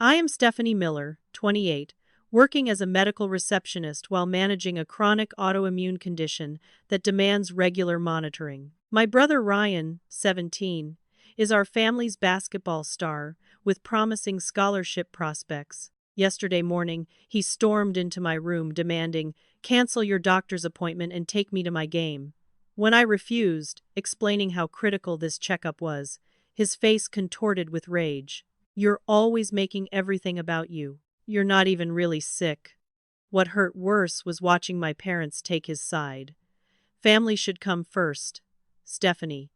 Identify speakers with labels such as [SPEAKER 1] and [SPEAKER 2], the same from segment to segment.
[SPEAKER 1] I am Stephanie Miller, 28, working as a medical receptionist while managing a chronic autoimmune condition that demands regular monitoring. My brother Ryan, 17, is our family's basketball star with promising scholarship prospects. Yesterday morning, he stormed into my room demanding, "Cancel your doctor's appointment and take me to my game." When I refused, explaining how critical this checkup was, his face contorted with rage. "You're always making everything about you. You're not even really sick." What hurt worse was watching my parents take his side. "Family should come first, Stephanie,"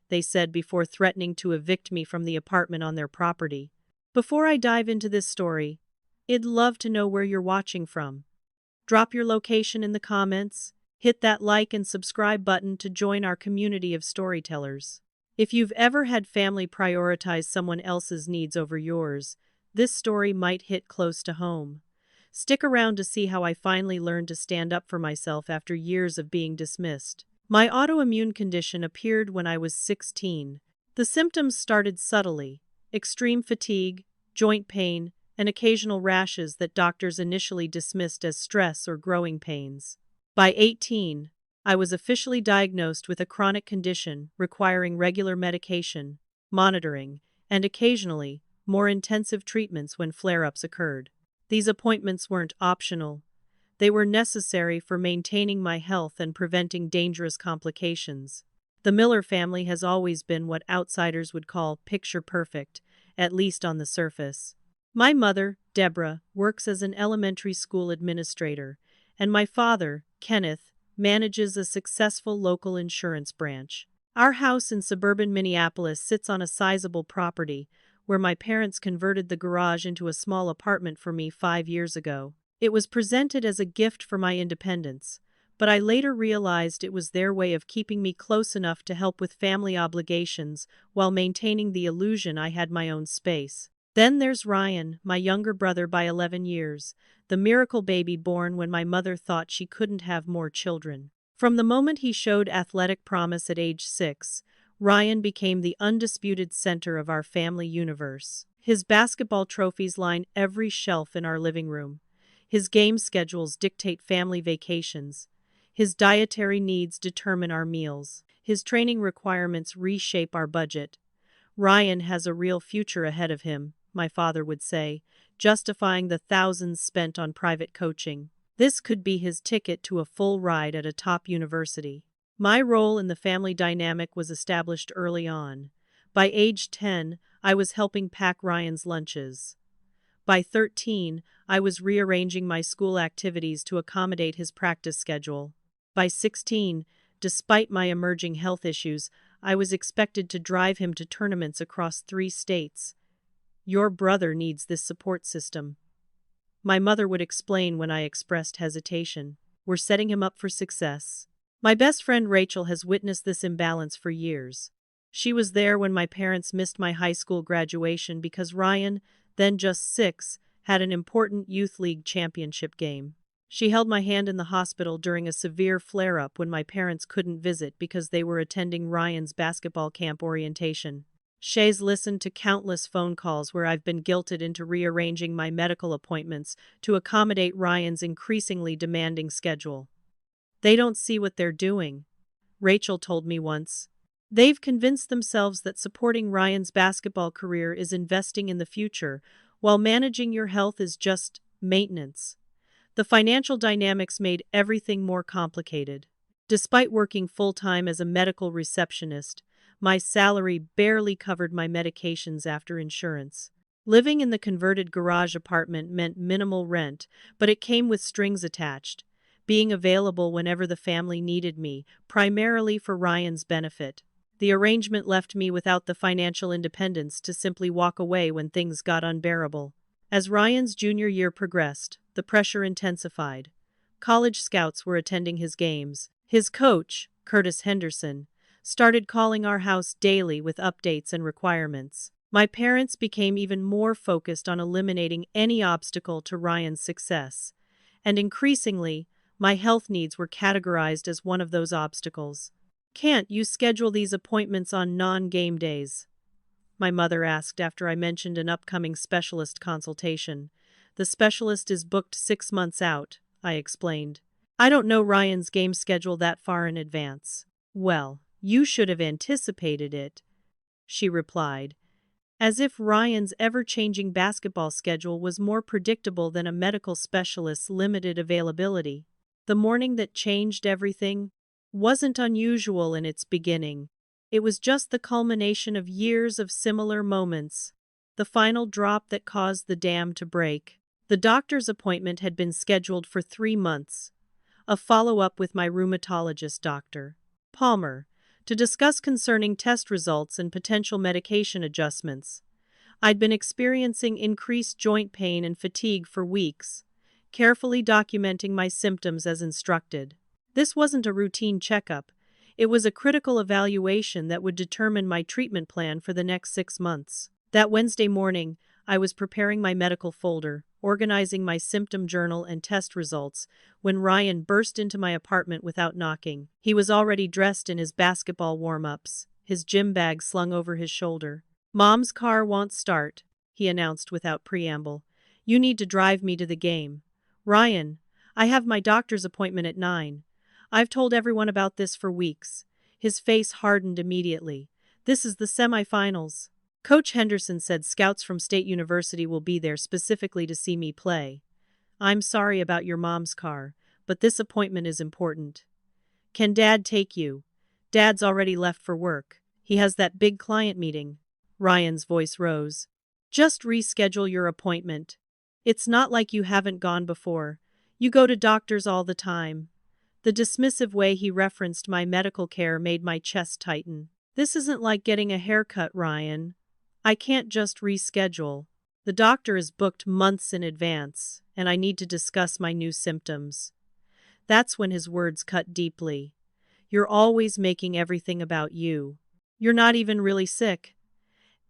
[SPEAKER 1] they said before threatening to evict me from the apartment on their property. Before I dive into this story, I'd love to know where you're watching from. Drop your location in the comments, hit that like and subscribe button to join our community of storytellers. If you've ever had family prioritize someone else's needs over yours, this story might hit close to home. Stick around to see how I finally learned to stand up for myself after years of being dismissed. My autoimmune condition appeared when I was 16. The symptoms started subtly: extreme fatigue, joint pain, and occasional rashes that doctors initially dismissed as stress or growing pains. By 18, I was officially diagnosed with a chronic condition requiring regular medication, monitoring, and occasionally, more intensive treatments when flare-ups occurred. These appointments weren't optional. They were necessary for maintaining my health and preventing dangerous complications. The Miller family has always been what outsiders would call picture perfect, at least on the surface. My mother, Deborah, works as an elementary school administrator, and my father, Kenneth, manages a successful local insurance branch. Our house in suburban Minneapolis sits on a sizable property, where my parents converted the garage into a small apartment for me 5 years ago. It was presented as a gift for my independence, but I later realized it was their way of keeping me close enough to help with family obligations while maintaining the illusion I had my own space. Then there's Ryan, my younger brother by 11 years, the miracle baby born when my mother thought she couldn't have more children. From the moment he showed athletic promise at age 6, Ryan became the undisputed center of our family universe. His basketball trophies line every shelf in our living room. His game schedules dictate family vacations. His dietary needs determine our meals. His training requirements reshape our budget. "Ryan has a real future ahead of him," my father would say, justifying the thousands spent on private coaching. This could be his ticket to a full ride at a top university. My role in the family dynamic was established early on. By age 10, I was helping pack Ryan's lunches. By 13, I was rearranging my school activities to accommodate his practice schedule. By 16, despite my emerging health issues, I was expected to drive him to tournaments across 3 states. "Your brother needs this support system," my mother would explain when I expressed hesitation. "We're setting him up for success." My best friend Rachel has witnessed this imbalance for years. She was there when my parents missed my high school graduation because Ryan, then just 6, had an important youth league championship game. She held my hand in the hospital during a severe flare-up when my parents couldn't visit because they were attending Ryan's basketball camp orientation. Shay's listened to countless phone calls where I've been guilted into rearranging my medical appointments to accommodate Ryan's increasingly demanding schedule. "They don't see what they're doing," Rachel told me once. "They've convinced themselves that supporting Ryan's basketball career is investing in the future, while managing your health is just maintenance." The financial dynamics made everything more complicated. Despite working full-time as a medical receptionist, my salary barely covered my medications after insurance. Living in the converted garage apartment meant minimal rent, but it came with strings attached, being available whenever the family needed me, primarily for Ryan's benefit. The arrangement left me without the financial independence to simply walk away when things got unbearable. As Ryan's junior year progressed, the pressure intensified. College scouts were attending his games. His coach, Curtis Henderson, started calling our house daily with updates and requirements. My parents became even more focused on eliminating any obstacle to Ryan's success, and increasingly, my health needs were categorized as one of those obstacles. "Can't you schedule these appointments on non-game days?" my mother asked after I mentioned an upcoming specialist consultation. The specialist is booked 6 months out, I explained. I don't know Ryan's game schedule that far in advance. Well, you should have anticipated it, she replied, as if Ryan's ever-changing basketball schedule was more predictable than a medical specialist's limited availability. The morning that changed everything wasn't unusual in its beginning. It was just the culmination of years of similar moments, the final drop that caused the dam to break. The doctor's appointment had been scheduled for 3 months, a follow-up with my rheumatologist, Dr. Palmer, to discuss concerning test results and potential medication adjustments. I'd been experiencing increased joint pain and fatigue for weeks, carefully documenting my symptoms as instructed. This wasn't a routine checkup. It was a critical evaluation that would determine my treatment plan for the next 6 months. That Wednesday morning, I was preparing my medical folder, organizing my symptom journal and test results, when Ryan burst into my apartment without knocking. He was already dressed in his basketball warm-ups, his gym bag slung over his shoulder. "Mom's car won't start," he announced without preamble. "You need to drive me to the game." "Ryan, I have my doctor's appointment at 9. I've told everyone about this for weeks." His face hardened immediately. "This is the semifinals. Coach Henderson said scouts from State University will be there specifically to see me play. I'm sorry about your mom's car, but this appointment is important. Can Dad take you?" "Dad's already left for work. He has that big client meeting." Ryan's voice rose. "Just reschedule your appointment. It's not like you haven't gone before. You go to doctors all the time." The dismissive way he referenced my medical care made my chest tighten. "This isn't like getting a haircut, Ryan. I can't just reschedule. The doctor is booked months in advance, and I need to discuss my new symptoms." That's when his words cut deeply. "You're always making everything about you. You're not even really sick.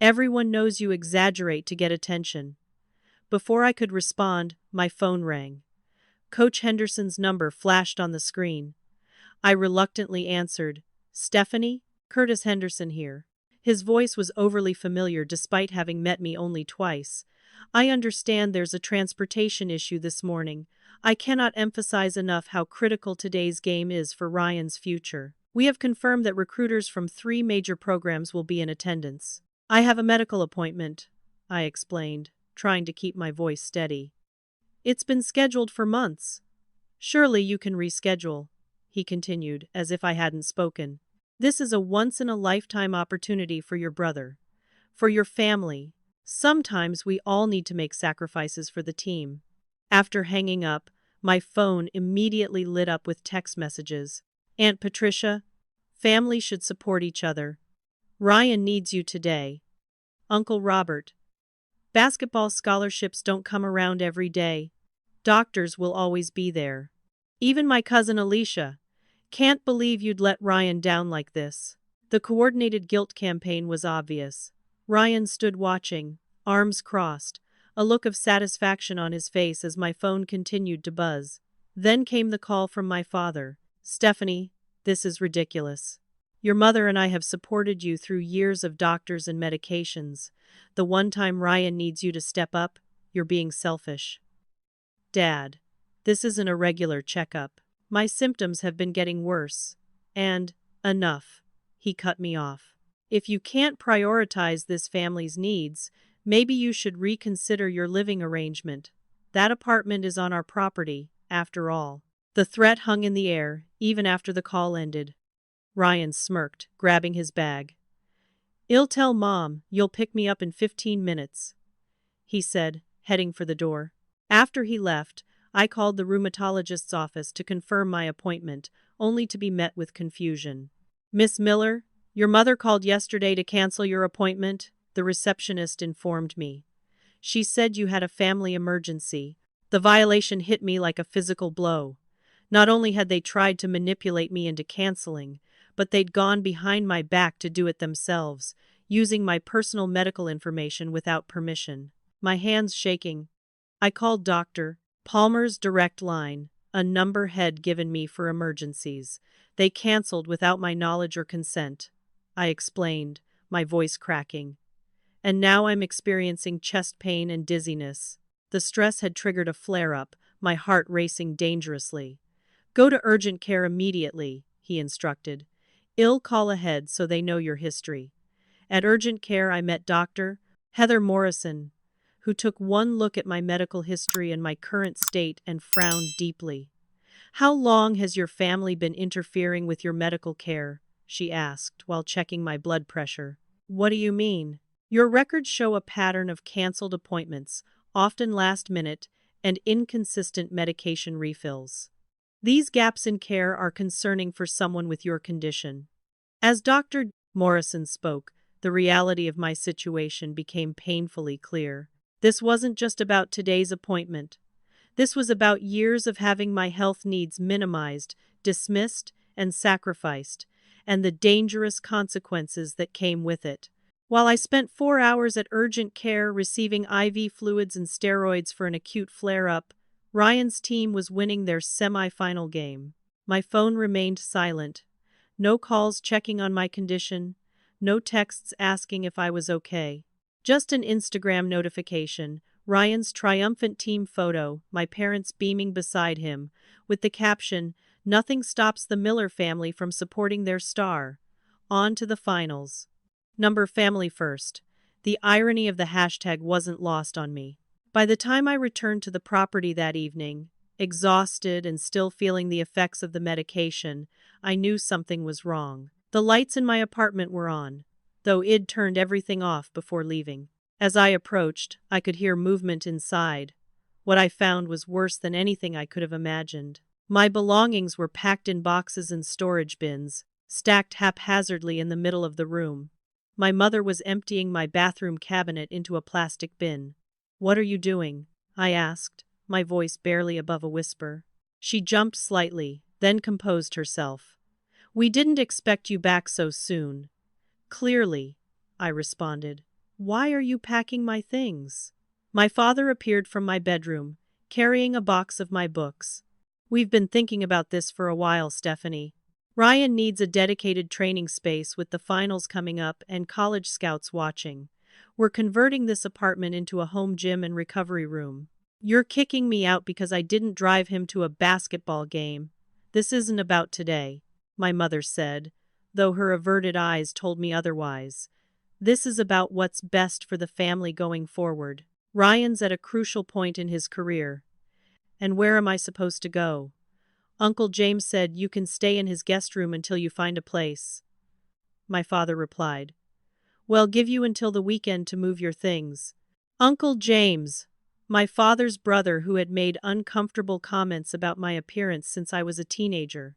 [SPEAKER 1] Everyone knows you exaggerate to get attention." Before I could respond, my phone rang. Coach Henderson's number flashed on the screen. I reluctantly answered. "Stephanie? Curtis Henderson here." His voice was overly familiar despite having met me only twice. "I understand there's a transportation issue this morning. I cannot emphasize enough how critical today's game is for Ryan's future. We have confirmed that recruiters from 3 major programs will be in attendance." "I have a medical appointment," I explained, trying to keep my voice steady. "It's been scheduled for months." "Surely you can reschedule," he continued, as if I hadn't spoken. "This is a once-in-a-lifetime opportunity for your brother, for your family. Sometimes we all need to make sacrifices for the team." After hanging up, my phone immediately lit up with text messages. "Aunt Patricia, family should support each other. Ryan needs you today. Uncle Robert, basketball scholarships don't come around every day. Doctors will always be there. Even my cousin Alicia. Can't believe you'd let Ryan down like this." The coordinated guilt campaign was obvious. Ryan stood watching, arms crossed, a look of satisfaction on his face as my phone continued to buzz. Then came the call from my father. "Stephanie, this is ridiculous. Your mother and I have supported you through years of doctors and medications. The one time Ryan needs you to step up, you're being selfish." "Dad, this isn't a regular checkup. My symptoms have been getting worse. And, enough." He cut me off. "If you can't prioritize this family's needs, maybe you should reconsider your living arrangement. That apartment is on our property, after all." The threat hung in the air, even after the call ended. Ryan smirked, grabbing his bag. "I'll tell Mom you'll pick me up in 15 minutes, he said, heading for the door. After he left, I called the rheumatologist's office to confirm my appointment, only to be met with confusion. "Miss Miller, your mother called yesterday to cancel your appointment," the receptionist informed me. "She said you had a family emergency." The violation hit me like a physical blow. Not only had they tried to manipulate me into canceling, but they'd gone behind my back to do it themselves, using my personal medical information without permission. My hands shaking, I called Dr. Palmer's direct line, a number had given me for emergencies. They canceled without my knowledge or consent. I explained, my voice cracking. and now I'm experiencing chest pain and dizziness. The stress had triggered a flare-up, my heart racing dangerously. Go to urgent care immediately, he instructed. I'll call ahead so they know your history. At urgent care, I met Dr. Heather Morrison, who took one look at my medical history and my current state and frowned deeply. How long has your family been interfering with your medical care? She asked while checking my blood pressure. What do you mean? Your records show a pattern of canceled appointments, often last minute, and inconsistent medication refills. These gaps in care are concerning for someone with your condition. As Dr. Morrison spoke, the reality of my situation became painfully clear. This wasn't just about today's appointment. This was about years of having my health needs minimized, dismissed, and sacrificed, and the dangerous consequences that came with it. While I spent 4 hours at urgent care receiving IV fluids and steroids for an acute flare-up, Ryan's team was winning their semi-final game. My phone remained silent. No calls checking on my condition, no texts asking if I was okay. Just an Instagram notification, Ryan's triumphant team photo, my parents beaming beside him, with the caption, "Nothing stops the Miller family from supporting their star. On to the finals." Number family first. The irony of the hashtag wasn't lost on me. By the time I returned to the property that evening, exhausted and still feeling the effects of the medication, I knew something was wrong. The lights in my apartment were on, though I'd turned everything off before leaving. As I approached, I could hear movement inside. What I found was worse than anything I could have imagined. My belongings were packed in boxes and storage bins, stacked haphazardly in the middle of the room. My mother was emptying my bathroom cabinet into a plastic bin. "What are you doing?" I asked, my voice barely above a whisper. She jumped slightly, then composed herself. "We didn't expect you back so soon." "Clearly," I responded. "Why are you packing my things?" My father appeared from my bedroom, carrying a box of my books. "We've been thinking about this for a while, Stephanie. Ryan needs a dedicated training space with the finals coming up and college scouts watching. We're converting this apartment into a home gym and recovery room. You're kicking me out because I didn't drive him to a basketball game. This isn't about today," my mother said, though her averted eyes told me otherwise. "This is about what's best for the family going forward. Ryan's at a crucial point in his career. And where am I supposed to go? Uncle James said you can stay in his guest room until you find a place." My father replied. "Well, give you until the weekend to move your things." Uncle James, my father's brother who had made uncomfortable comments about my appearance since I was a teenager.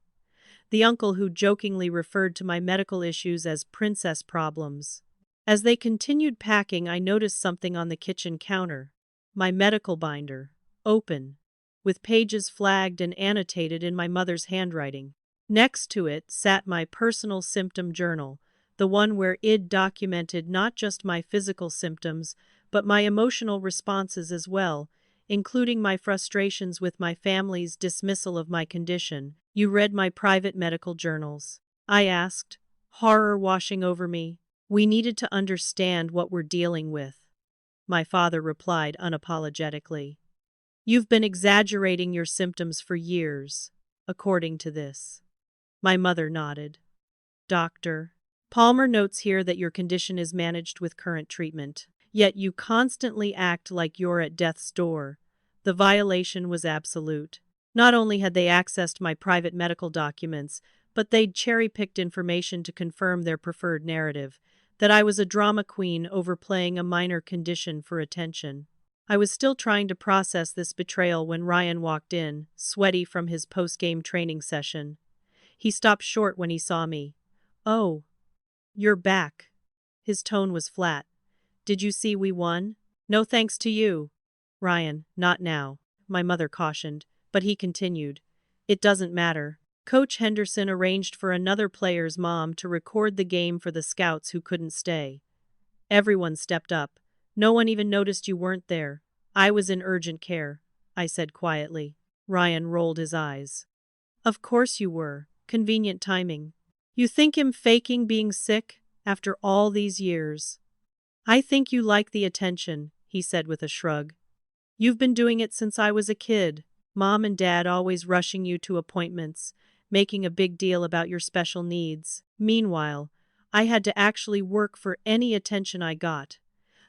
[SPEAKER 1] The uncle who jokingly referred to my medical issues as princess problems. As they continued packing, I noticed something on the kitchen counter. My medical binder. Open, with pages flagged and annotated in my mother's handwriting. Next to it sat my personal symptom journal, the one where I'd documented not just my physical symptoms, but my emotional responses as well, including my frustrations with my family's dismissal of my condition. "You read my private medical journals?" I asked, horror washing over me. "We needed to understand what we're dealing with," my father replied unapologetically. "You've been exaggerating your symptoms for years, according to this." My mother nodded. "Dr. Palmer notes here that your condition is managed with current treatment. Yet you constantly act like you're at death's door." The violation was absolute. Not only had they accessed my private medical documents, but they'd cherry-picked information to confirm their preferred narrative, that I was a drama queen overplaying a minor condition for attention. I was still trying to process this betrayal when Ryan walked in, sweaty from his post-game training session. He stopped short when he saw me. "Oh, you're back." His tone was flat. "Did you see we won?" "No thanks to you." "Ryan, not now," my mother cautioned, but he continued. "It doesn't matter. Coach Henderson arranged for another player's mom to record the game for the scouts who couldn't stay. Everyone stepped up. No one even noticed you weren't there." "I was in urgent care," I said quietly. Ryan rolled his eyes. "Of course you were. Convenient timing. You think I'm faking being sick after all these years?" I think you like the attention, he said with a shrug. You've been doing it since I was a kid. Mom and Dad always rushing you to appointments, making a big deal about your special needs. Meanwhile, I had to actually work for any attention I got.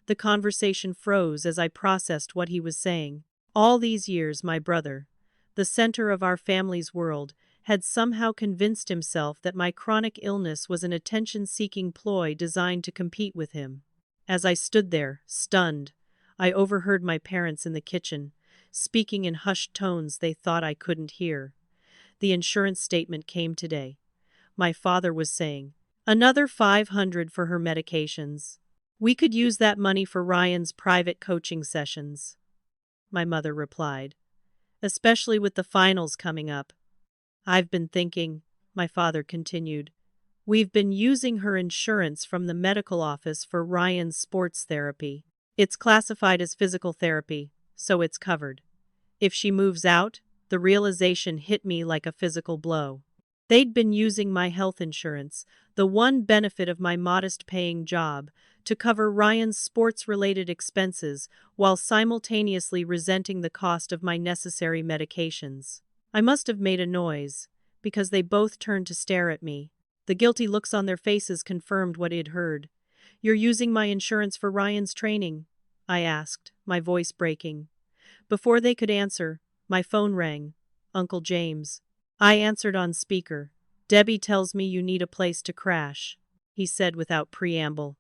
[SPEAKER 1] The conversation froze as I processed what he was saying. All these years, my brother, the center of our family's world, had somehow convinced himself that my chronic illness was an attention-seeking ploy designed to compete with him. As I stood there, stunned, I overheard my parents in the kitchen, speaking in hushed tones they thought I couldn't hear. The insurance statement came today. My father was saying, "Another 500 for her medications. We could use that money for Ryan's private coaching sessions," my mother replied. "Especially with the finals coming up." "I've been thinking," my father continued. "We've been using her insurance from the medical office for Ryan's sports therapy. It's classified as physical therapy, so it's covered. If she moves out," the realization hit me like a physical blow. They'd been using my health insurance, the one benefit of my modest-paying job, to cover Ryan's sports-related expenses while simultaneously resenting the cost of my necessary medications. I must have made a noise, because they both turned to stare at me. The guilty looks on their faces confirmed what I'd heard. "You're using my insurance for Ryan's training?" I asked, my voice breaking. Before they could answer, my phone rang. Uncle James. I answered on speaker. "Debbie tells me you need a place to crash," he said without preamble.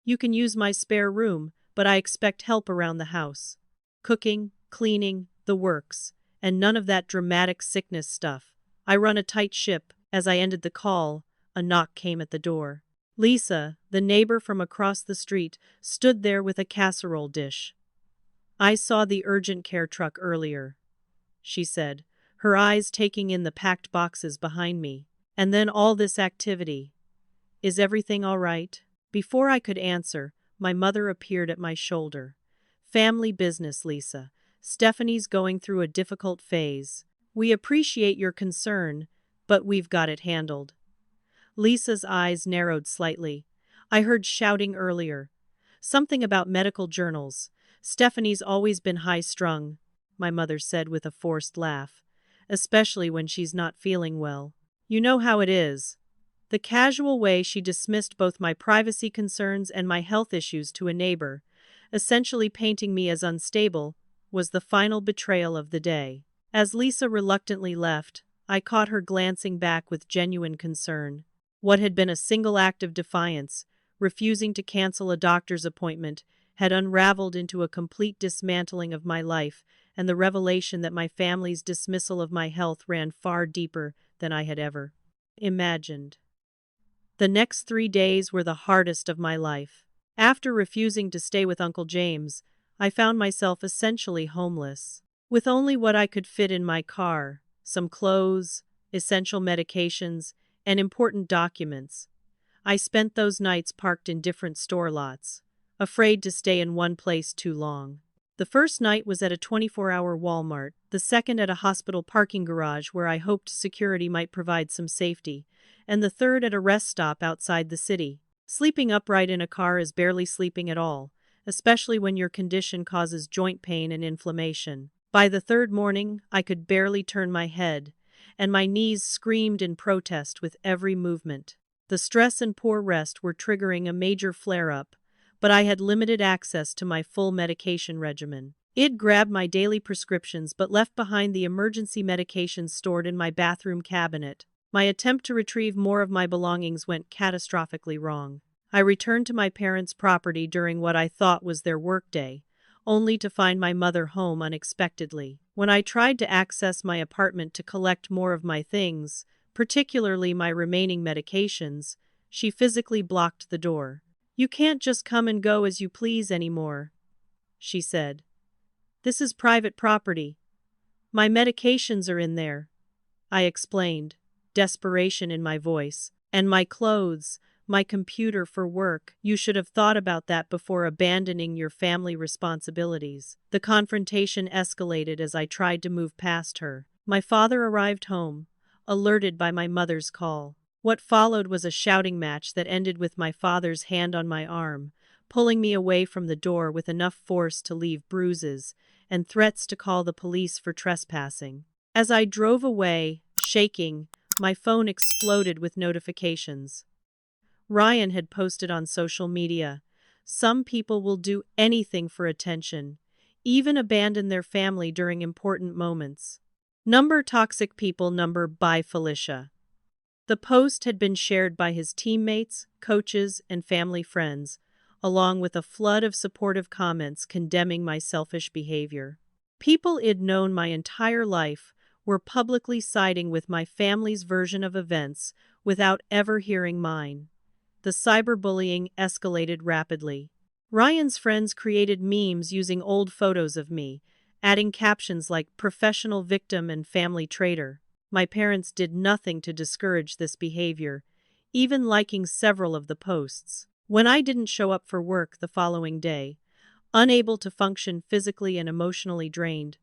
[SPEAKER 1] "You can use my spare room, but I expect help around the house. Cooking, cleaning, the works, and none of that dramatic sickness stuff. I run a tight ship." As I ended the call, a knock came at the door. Lisa, the neighbor from across the street, stood there with a casserole dish. "I saw the urgent care truck earlier," she said, her eyes taking in the packed boxes behind me. "And then all this activity. Is everything all right?" Before I could answer, my mother appeared at my shoulder. "Family business, Lisa. Stephanie's going through a difficult phase. We appreciate your concern, but we've got it handled." Lisa's eyes narrowed slightly. "I heard shouting earlier. Something about medical journals. Stephanie's always been high-strung," my mother said with a forced laugh. "Especially when she's not feeling well. You know how it is." The casual way she dismissed both my privacy concerns and my health issues to a neighbor, essentially painting me as unstable, was the final betrayal of the day. As Lisa reluctantly left, I caught her glancing back with genuine concern. What had been a single act of defiance, refusing to cancel a doctor's appointment, had unraveled into a complete dismantling of my life, and the revelation that my family's dismissal of my health ran far deeper than I had ever imagined. The next 3 days were the hardest of my life. After refusing to stay with Uncle James, I found myself essentially homeless. With only what I could fit in my car, some clothes, essential medications, and important documents, I spent those nights parked in different store lots, afraid to stay in one place too long. The first night was at a 24-hour Walmart, the second at a hospital parking garage where I hoped security might provide some safety, and the third at a rest stop outside the city. Sleeping upright in a car is barely sleeping at all, especially when your condition causes joint pain and inflammation. By the third morning, I could barely turn my head, and my knees screamed in protest with every movement. The stress and poor rest were triggering a major flare-up, but I had limited access to my full medication regimen. I'd grabbed my daily prescriptions but left behind the emergency medications stored in my bathroom cabinet. My attempt to retrieve more of my belongings went catastrophically wrong. I returned to my parents' property during what I thought was their workday, only to find my mother home unexpectedly. When I tried to access my apartment to collect more of my things, particularly my remaining medications, she physically blocked the door. "You can't just come and go as you please anymore," she said. "This is private property. My medications are in there," I explained, desperation in my voice. "And my clothes, my computer for work. You should have thought about that before abandoning your family responsibilities." The confrontation escalated as I tried to move past her. My father arrived home, alerted by my mother's call. What followed was a shouting match that ended with my father's hand on my arm, pulling me away from the door with enough force to leave bruises and threats to call the police for trespassing. As I drove away, shaking, my phone exploded with notifications. Ryan had posted on social media, "Some people will do anything for attention, even abandon their family during important moments. Number toxic people number by Felicia." The post had been shared by his teammates, coaches, and family friends, along with a flood of supportive comments condemning my selfish behavior. People I'd known my entire life were publicly siding with my family's version of events without ever hearing mine. The cyberbullying escalated rapidly. Ryan's friends created memes using old photos of me, adding captions like "professional victim" and "family traitor." My parents did nothing to discourage this behavior, even liking several of the posts. When I didn't show up for work the following day, unable to function physically and emotionally drained,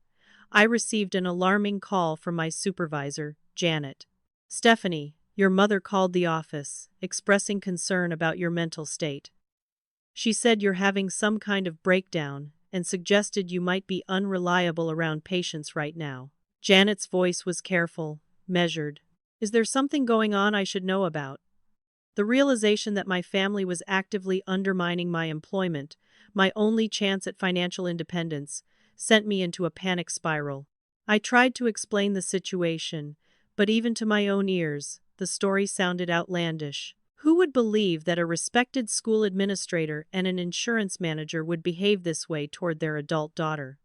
[SPEAKER 1] I received an alarming call from my supervisor, Janet. "Stephanie, your mother called the office, expressing concern about your mental state. She said you're having some kind of breakdown and suggested you might be unreliable around patients right now." Janet's voice was careful, measured. "Is there something going on I should know about?" The realization that my family was actively undermining my employment, my only chance at financial independence, sent me into a panic spiral. I tried to explain the situation, but even to my own ears, the story sounded outlandish. Who would believe that a respected school administrator and an insurance manager would behave this way toward their adult daughter?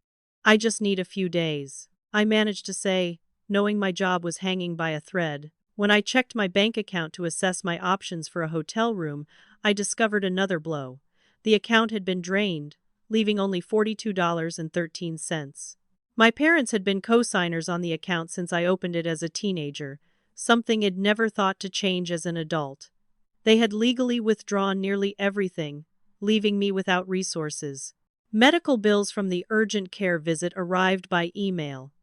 [SPEAKER 1] "I just need a few days," I managed to say, knowing my job was hanging by a thread. When I checked my bank account to assess my options for a hotel room, I discovered another blow. The account had been drained, leaving only $42.13. My parents had been co-signers on the account since I opened it as a teenager, something I'd never thought to change as an adult. They had legally withdrawn nearly everything, leaving me without resources. Medical bills from the urgent care visit arrived by email.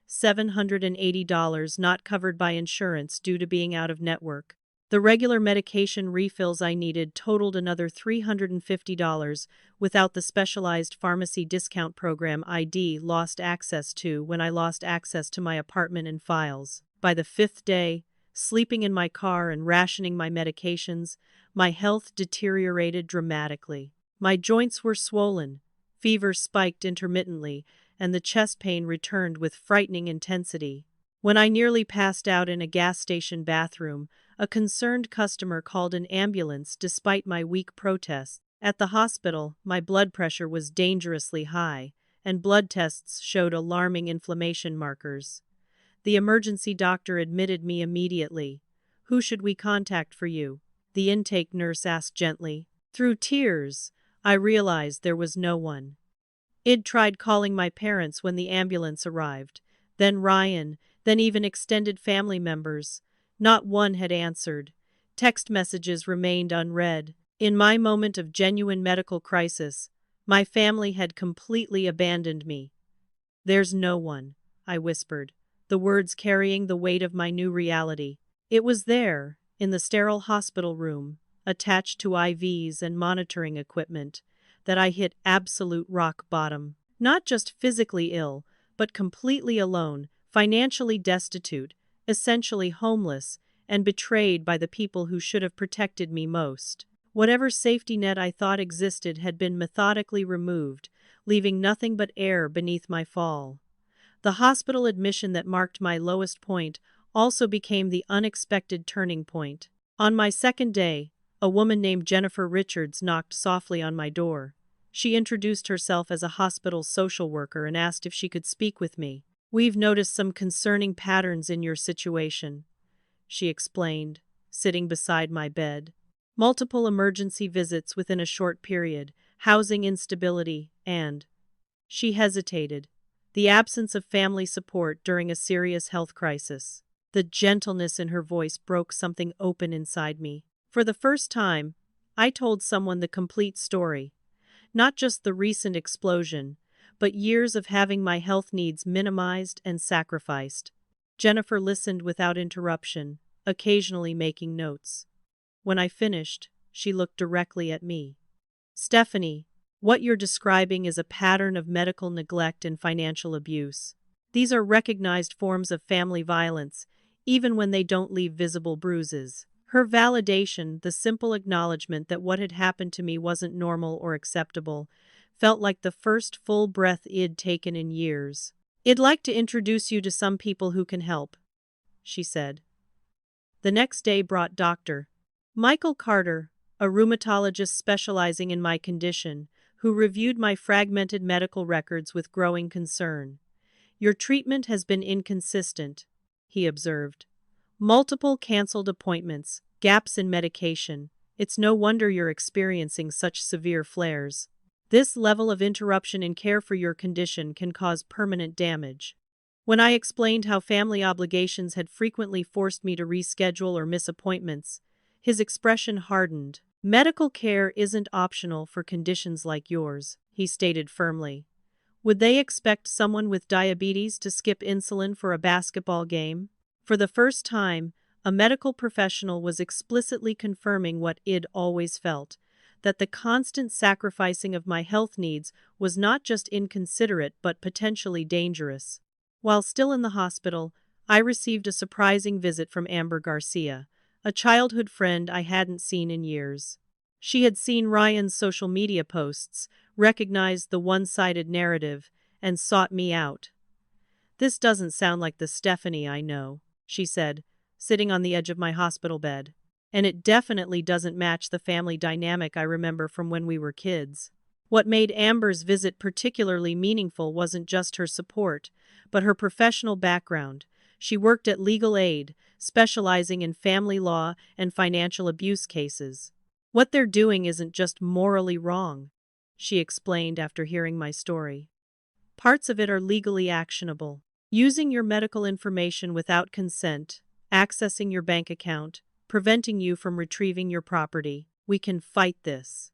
[SPEAKER 1] $780 not covered by insurance due to being out of network. The regular medication refills I needed totaled another $350 without the specialized pharmacy discount program I'd lost access to when I lost access to my apartment and files. By the fifth day, sleeping in my car and rationing my medications, my health deteriorated dramatically. My joints were swollen, fever spiked intermittently, and the chest pain returned with frightening intensity. When I nearly passed out in a gas station bathroom, a concerned customer called an ambulance despite my weak protests. At the hospital, my blood pressure was dangerously high, and blood tests showed alarming inflammation markers. The emergency doctor admitted me immediately. "Who should we contact for you?" the intake nurse asked gently. Through tears, I realized there was no one. I'd tried calling my parents when the ambulance arrived, then Ryan, then even extended family members. Not one had answered. Text messages remained unread. In my moment of genuine medical crisis, my family had completely abandoned me. "There's no one," I whispered, the words carrying the weight of my new reality. It was there, in the sterile hospital room, attached to IVs and monitoring equipment, that I hit absolute rock bottom. Not just physically ill, but completely alone, financially destitute, essentially homeless, and betrayed by the people who should have protected me most. Whatever safety net I thought existed had been methodically removed, leaving nothing but air beneath my fall. The hospital admission that marked my lowest point also became the unexpected turning point. On my second day, a woman named Jennifer Richards knocked softly on my door. She introduced herself as a hospital social worker and asked if she could speak with me. "We've noticed some concerning patterns in your situation," she explained, sitting beside my bed. "Multiple emergency visits within a short period, housing instability, and—" she hesitated, "the absence of family support during a serious health crisis." The gentleness in her voice broke something open inside me. For the first time, I told someone the complete story. Not just the recent explosion, but years of having my health needs minimized and sacrificed. Jennifer listened without interruption, occasionally making notes. When I finished, she looked directly at me. Stephanie, what you're describing is a pattern of medical neglect and financial abuse. These are recognized forms of family violence, even when they don't leave visible bruises. Her validation, the simple acknowledgement that what had happened to me wasn't normal or acceptable, felt like the first full breath I'd taken in years. "I'd like to introduce you to some people who can help," she said. The next day brought Dr. Michael Carter, a rheumatologist specializing in my condition, who reviewed my fragmented medical records with growing concern. "Your treatment has been inconsistent," he observed. "Multiple canceled appointments, gaps in medication. It's no wonder you're experiencing such severe flares. This level of interruption in care for your condition can cause permanent damage." When I explained how family obligations had frequently forced me to reschedule or miss appointments, his expression hardened. "Medical care isn't optional for conditions like yours," he stated firmly. "Would they expect someone with diabetes to skip insulin for a basketball game?" For the first time, a medical professional was explicitly confirming what I'd always felt, that the constant sacrificing of my health needs was not just inconsiderate but potentially dangerous. While still in the hospital, I received a surprising visit from Amber Garcia, a childhood friend I hadn't seen in years. She had seen Ryan's social media posts, recognized the one-sided narrative, and sought me out. "This doesn't sound like the Stephanie I know," she said, sitting on the edge of my hospital bed. "And it definitely doesn't match the family dynamic I remember from when we were kids." What made Amber's visit particularly meaningful wasn't just her support, but her professional background. She worked at Legal Aid, specializing in family law and financial abuse cases. "What they're doing isn't just morally wrong," she explained after hearing my story. "Parts of it are legally actionable. Using your medical information without consent, accessing your bank account, preventing you from retrieving your property. We can fight this."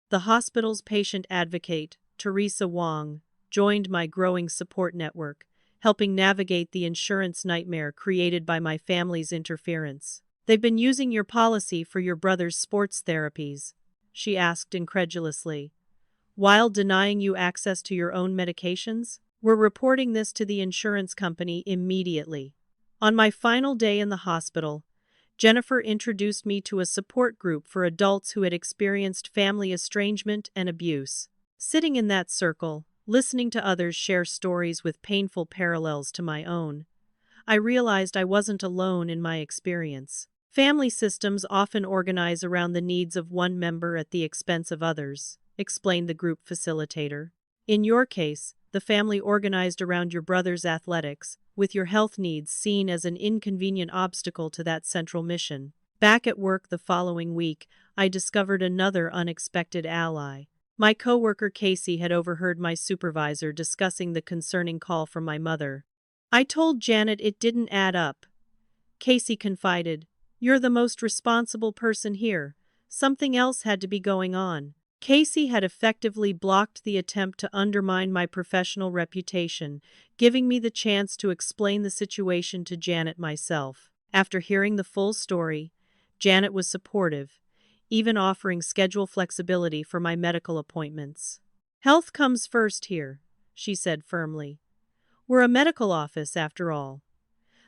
[SPEAKER 1] The hospital's patient advocate, Teresa Wong, joined my growing support network, helping navigate the insurance nightmare created by my family's interference. "They've been using your policy for your brother's sports therapies?" she asked incredulously. "While denying you access to your own medications? We're reporting this to the insurance company immediately." On my final day in the hospital, Jennifer introduced me to a support group for adults who had experienced family estrangement and abuse. Sitting in that circle, listening to others share stories with painful parallels to my own, I realized I wasn't alone in my experience. "Family systems often organize around the needs of one member at the expense of others," explained the group facilitator. "In your case, the family organized around your brother's athletics, with your health needs seen as an inconvenient obstacle to that central mission." Back at work the following week, I discovered another unexpected ally. My coworker Casey had overheard my supervisor discussing the concerning call from my mother. "I told Janet it didn't add up," Casey confided. "You're the most responsible person here. Something else had to be going on." Casey had effectively blocked the attempt to undermine my professional reputation, giving me the chance to explain the situation to Janet myself. After hearing the full story, Janet was supportive, even offering schedule flexibility for my medical appointments. "Health comes first here," she said firmly. "We're a medical office, after all."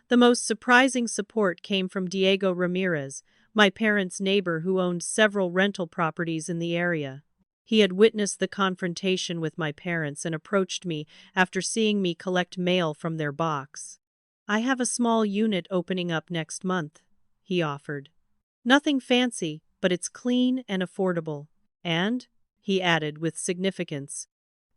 [SPEAKER 1] The most surprising support came from Diego Ramirez, my parents' neighbor who owned several rental properties in the area. He had witnessed the confrontation with my parents and approached me after seeing me collect mail from their box. "I have a small unit opening up next month," he offered. "Nothing fancy, but it's clean and affordable. And," he added with significance,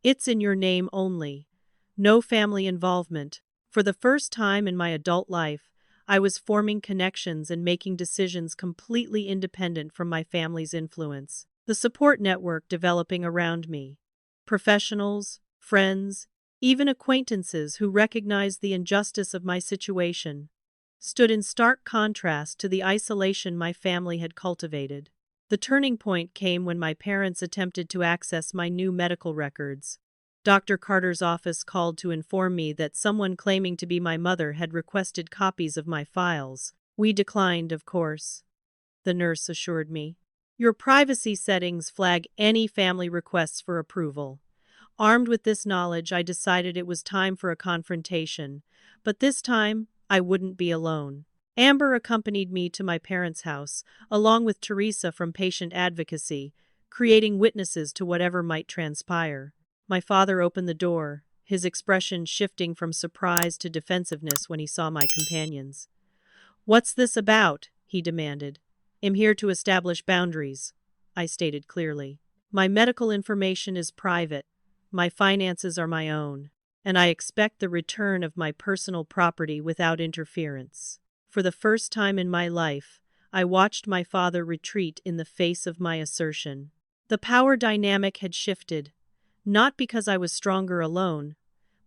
[SPEAKER 1] "it's in your name only. No family involvement." For the first time in my adult life, I was forming connections and making decisions completely independent from my family's influence. The support network developing around me. Professionals, friends, even acquaintances who recognized the injustice of my situation, stood in stark contrast to the isolation my family had cultivated. The turning point came when my parents attempted to access my new medical records. Dr. Carter's office called to inform me that someone claiming to be my mother had requested copies of my files. "We declined, of course," the nurse assured me. Your privacy settings flag any family requests for approval. Armed with this knowledge, I decided it was time for a confrontation, but this time I wouldn't be alone. Amber accompanied me to my parents' house, along with Teresa from patient advocacy, creating witnesses to whatever might transpire. My father opened the door, his expression shifting from surprise to defensiveness when he saw my companions. "What's this about?" he demanded. "I'm here to establish boundaries," I stated clearly. "My medical information is private. My finances are my own, and I expect the return of my personal property without interference." For the first time in my life, I watched my father retreat in the face of my assertion. The power dynamic had shifted, not because I was stronger alone,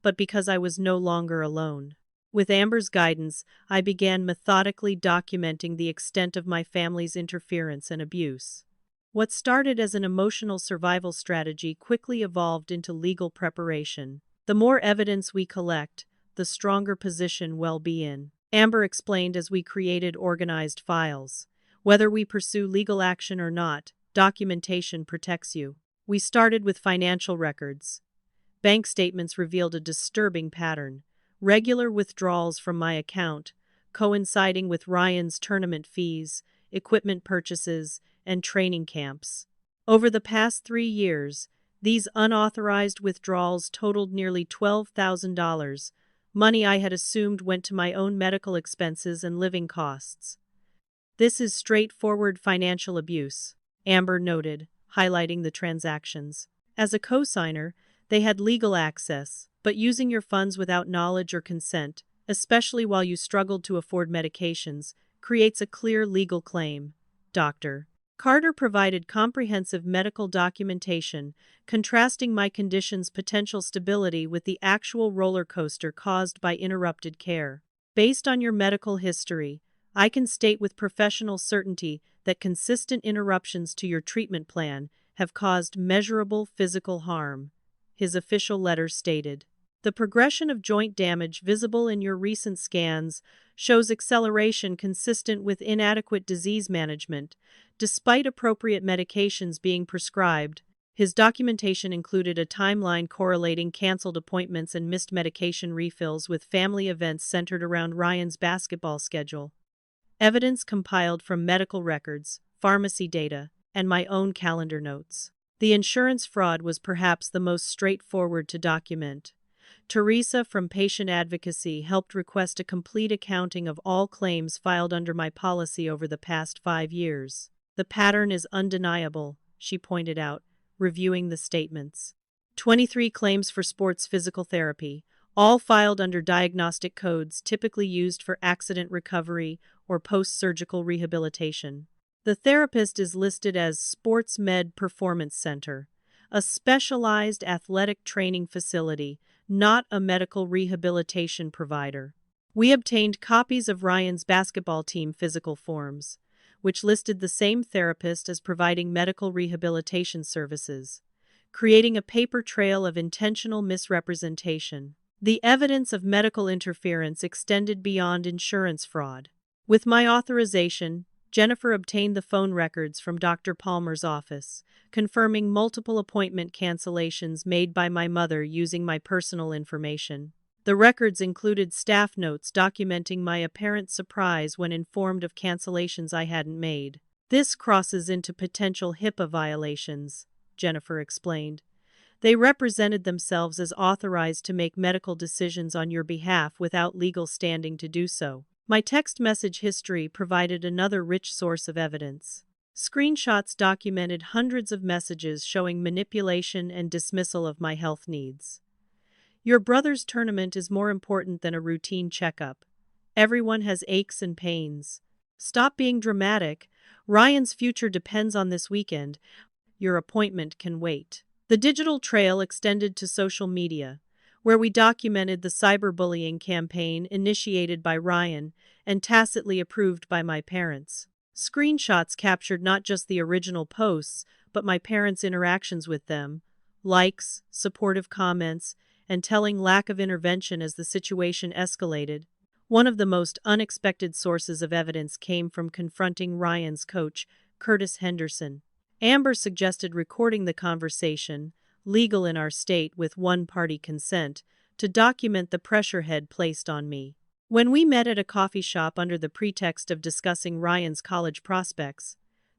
[SPEAKER 1] but because I was no longer alone. With Amber's guidance, I began methodically documenting the extent of my family's interference and abuse. What started as an emotional survival strategy quickly evolved into legal preparation. The more evidence we collect, the stronger position we'll be in, Amber explained as we created organized files. Whether we pursue legal action or not, documentation protects you. We started with financial records. Bank statements revealed a disturbing pattern: regular withdrawals from my account, coinciding with Ryan's tournament fees, equipment purchases, and training camps. Over the past 3 years, these unauthorized withdrawals totaled nearly $12,000, money I had assumed went to my own medical expenses and living costs. "This is straightforward financial abuse," Amber noted, highlighting the transactions. As a cosigner, they had legal access, but using your funds without knowledge or consent, especially while you struggled to afford medications, creates a clear legal claim. Dr. Carter provided comprehensive medical documentation, contrasting my condition's potential stability with the actual roller coaster caused by interrupted care. "Based on your medical history, I can state with professional certainty that consistent interruptions to your treatment plan have caused measurable physical harm," his official letter stated. "The progression of joint damage visible in your recent scans shows acceleration consistent with inadequate disease management, despite appropriate medications being prescribed." His documentation included a timeline correlating canceled appointments and missed medication refills with family events centered around Ryan's basketball schedule. Evidence compiled from medical records, pharmacy data, and my own calendar notes. The insurance fraud was perhaps the most straightforward to document. Teresa from patient advocacy helped request a complete accounting of all claims filed under my policy over the past 5 years. "The pattern is undeniable," she pointed out, reviewing the statements. 23 claims for sports physical therapy, all filed under diagnostic codes typically used for accident recovery or post-surgical rehabilitation. The therapist is listed as Sports Med Performance Center, a specialized athletic training facility, not a medical rehabilitation provider. We obtained copies of Ryan's basketball team physical forms, which listed the same therapist as providing medical rehabilitation services, creating a paper trail of intentional misrepresentation. The evidence of medical interference extended beyond insurance fraud. With my authorization, Jennifer obtained the phone records from Dr. Palmer's office, confirming multiple appointment cancellations made by my mother using my personal information. The records included staff notes documenting my apparent surprise when informed of cancellations I hadn't made. "This crosses into potential HIPAA violations," Jennifer explained. "They represented themselves as authorized to make medical decisions on your behalf without legal standing to do so." My text message history provided another rich source of evidence. Screenshots documented hundreds of messages showing manipulation and dismissal of my health needs. "Your brother's tournament is more important than a routine checkup. Everyone has aches and pains. Stop being dramatic. Ryan's future depends on this weekend. Your appointment can wait." The digital trail extended to social media, where we documented the cyberbullying campaign initiated by Ryan and tacitly approved by my parents. Screenshots captured not just the original posts, but my parents' interactions with them, likes, supportive comments, and telling lack of intervention as the situation escalated. One of the most unexpected sources of evidence came from confronting Ryan's coach, Curtis Henderson. Amber suggested recording the conversation, legal in our state with one-party consent, to document the pressure Head placed on me. When we met at a coffee shop under the pretext of discussing Ryan's college prospects,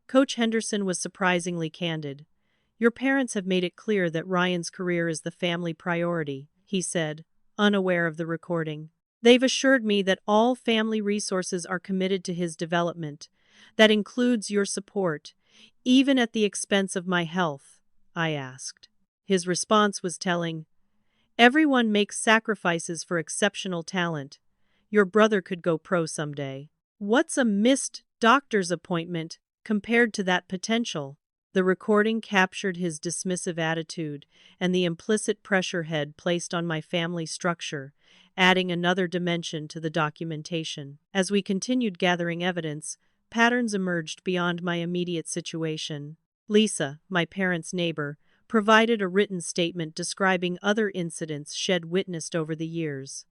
[SPEAKER 1] Coach Henderson was surprisingly candid. "Your parents have made it clear that Ryan's career is the family priority," he said, unaware of the recording. "They've assured me that all family resources are committed to his development. That includes your support, even at the expense of my health," I asked. His response was telling. "Everyone makes sacrifices for exceptional talent. Your brother could go pro someday. What's a missed doctor's appointment compared to that potential?" The recording captured his dismissive attitude and the implicit pressure Head placed on my family structure, adding another dimension to the documentation. As we continued gathering evidence, patterns emerged beyond my immediate situation. Lisa, my parents' neighbor, provided a written statement describing other incidents she'd witnessed over the years.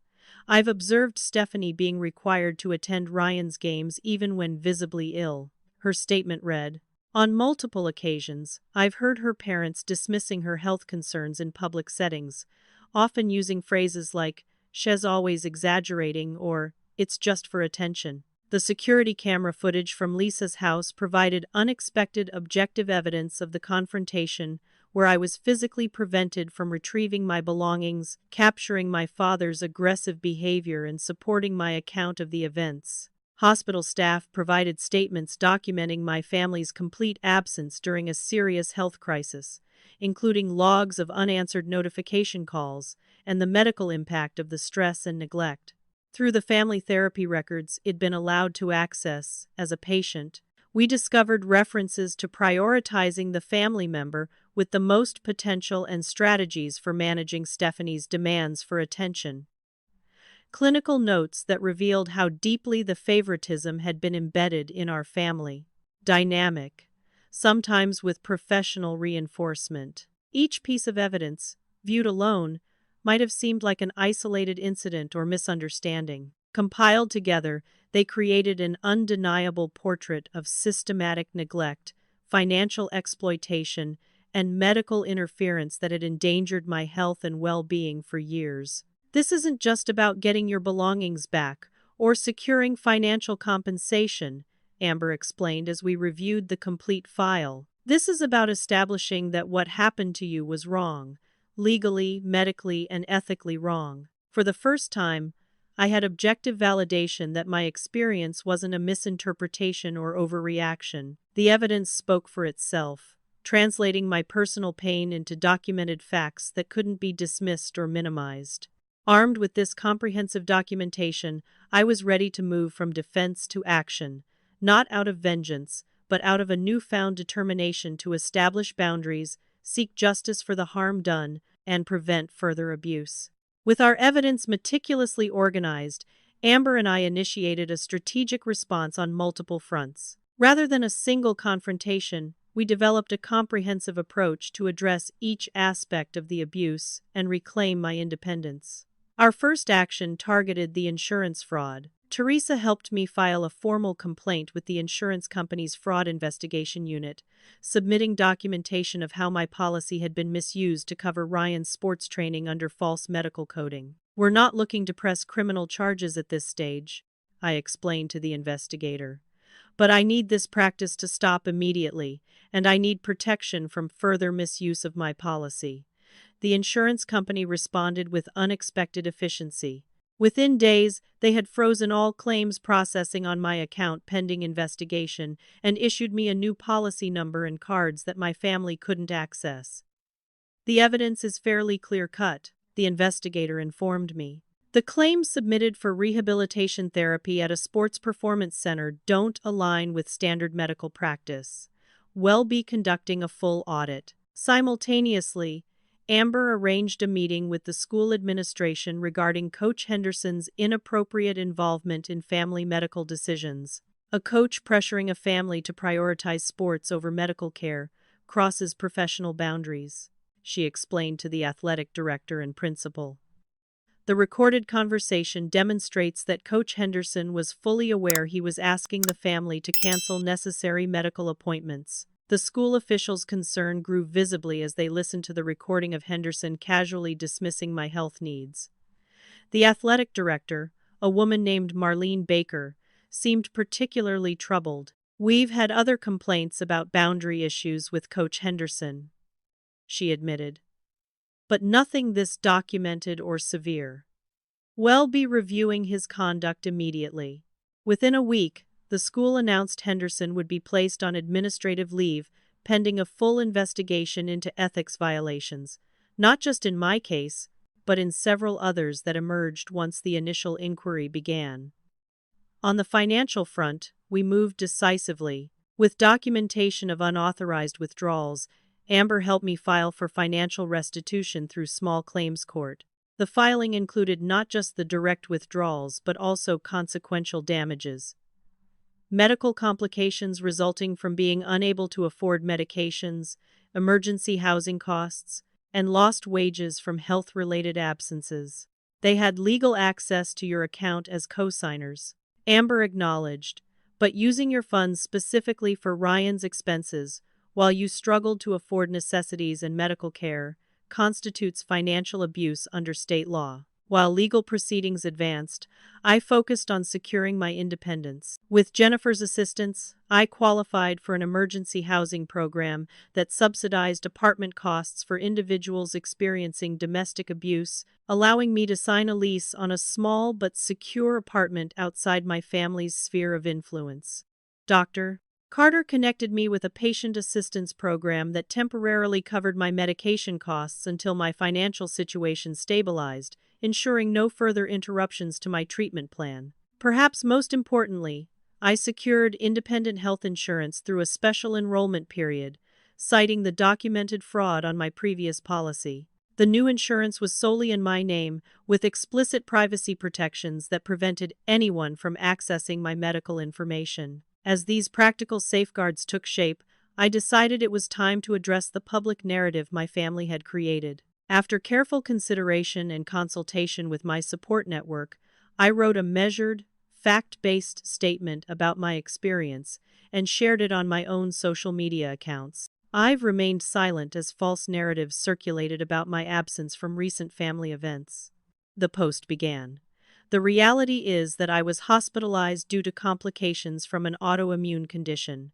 [SPEAKER 1] "I've observed Stephanie being required to attend Ryan's games even when visibly ill," her statement read. "On multiple occasions, I've heard her parents dismissing her health concerns in public settings, often using phrases like, 'she's always exaggerating,' or 'it's just for attention.'" The security camera footage from Lisa's house provided unexpected objective evidence of the confrontation, where I was physically prevented from retrieving my belongings, capturing my father's aggressive behavior, and supporting my account of the events. Hospital staff provided statements documenting my family's complete absence during a serious health crisis, including logs of unanswered notification calls and the medical impact of the stress and neglect. Through the family therapy records I'd been allowed to access as a patient, we discovered references to prioritizing the family member with the most potential and strategies for managing Stephanie's demands for attention. Clinical notes that revealed how deeply the favoritism had been embedded in our family dynamic, sometimes with professional reinforcement. Each piece of evidence, viewed alone, might have seemed like an isolated incident or misunderstanding. Compiled together, they created an undeniable portrait of systematic neglect, financial exploitation, and medical interference that had endangered my health and well-being for years. "This isn't just about getting your belongings back or securing financial compensation," Amber explained as we reviewed the complete file. "This is about establishing that what happened to you was wrong, legally, medically, and ethically wrong. For the first time, I had objective validation that my experience wasn't a misinterpretation or overreaction. The evidence spoke for itself, translating my personal pain into documented facts that couldn't be dismissed or minimized." Armed with this comprehensive documentation, I was ready to move from defense to action, not out of vengeance, but out of a newfound determination to establish boundaries, seek justice for the harm done, and prevent further abuse. With our evidence meticulously organized, Amber and I initiated a strategic response on multiple fronts. Rather than a single confrontation, we developed a comprehensive approach to address each aspect of the abuse and reclaim my independence. Our first action targeted the insurance fraud. Teresa helped me file a formal complaint with the insurance company's fraud investigation unit, submitting documentation of how my policy had been misused to cover Ryan's sports training under false medical coding. "We're not looking to press criminal charges at this stage," I explained to the investigator. "But I need this practice to stop immediately, and I need protection from further misuse of my policy." The insurance company responded with unexpected efficiency. Within days, they had frozen all claims processing on my account pending investigation and issued me a new policy number and cards that my family couldn't access. "The evidence is fairly clear-cut," the investigator informed me. "The claims submitted for rehabilitation therapy at a sports performance center don't align with standard medical practice. We'll be conducting a full audit." Simultaneously, Amber arranged a meeting with the school administration regarding Coach Henderson's inappropriate involvement in family medical decisions. "A coach pressuring a family to prioritize sports over medical care crosses professional boundaries," she explained to the athletic director and principal. The recorded conversation demonstrates that Coach Henderson was fully aware he was asking the family to cancel necessary medical appointments. The school officials' concern grew visibly as they listened to the recording of Henderson casually dismissing my health needs. The athletic director, a woman named Marlene Baker, seemed particularly troubled. "We've had other complaints about boundary issues with Coach Henderson," she admitted, "but nothing this documented or severe. We'll be reviewing his conduct immediately." Within a week, the school announced Henderson would be placed on administrative leave pending a full investigation into ethics violations, not just in my case, but in several others that emerged once the initial inquiry began. On the financial front, we moved decisively. With documentation of unauthorized withdrawals, Amber helped me file for financial restitution through small claims court. The filing included not just the direct withdrawals but also consequential damages. Medical complications resulting from being unable to afford medications, emergency housing costs, and lost wages from health-related absences. They had legal access to your account as co-signers. Amber acknowledged, but using your funds specifically for Ryan's expenses, while you struggled to afford necessities and medical care, constitutes financial abuse under state law. While legal proceedings advanced, I focused on securing my independence. With Jennifer's assistance, I qualified for an emergency housing program that subsidized apartment costs for individuals experiencing domestic abuse, allowing me to sign a lease on a small but secure apartment outside my family's sphere of influence. Dr. Carter connected me with a patient assistance program that temporarily covered my medication costs until my financial situation stabilized, ensuring no further interruptions to my treatment plan. Perhaps most importantly, I secured independent health insurance through a special enrollment period, citing the documented fraud on my previous policy. The new insurance was solely in my name, with explicit privacy protections that prevented anyone from accessing my medical information. As these practical safeguards took shape, I decided it was time to address the public narrative my family had created. After careful consideration and consultation with my support network, I wrote a measured, fact-based statement about my experience and shared it on my own social media accounts. I've remained silent as false narratives circulated about my absence from recent family events. The post began. The reality is that I was hospitalized due to complications from an autoimmune condition,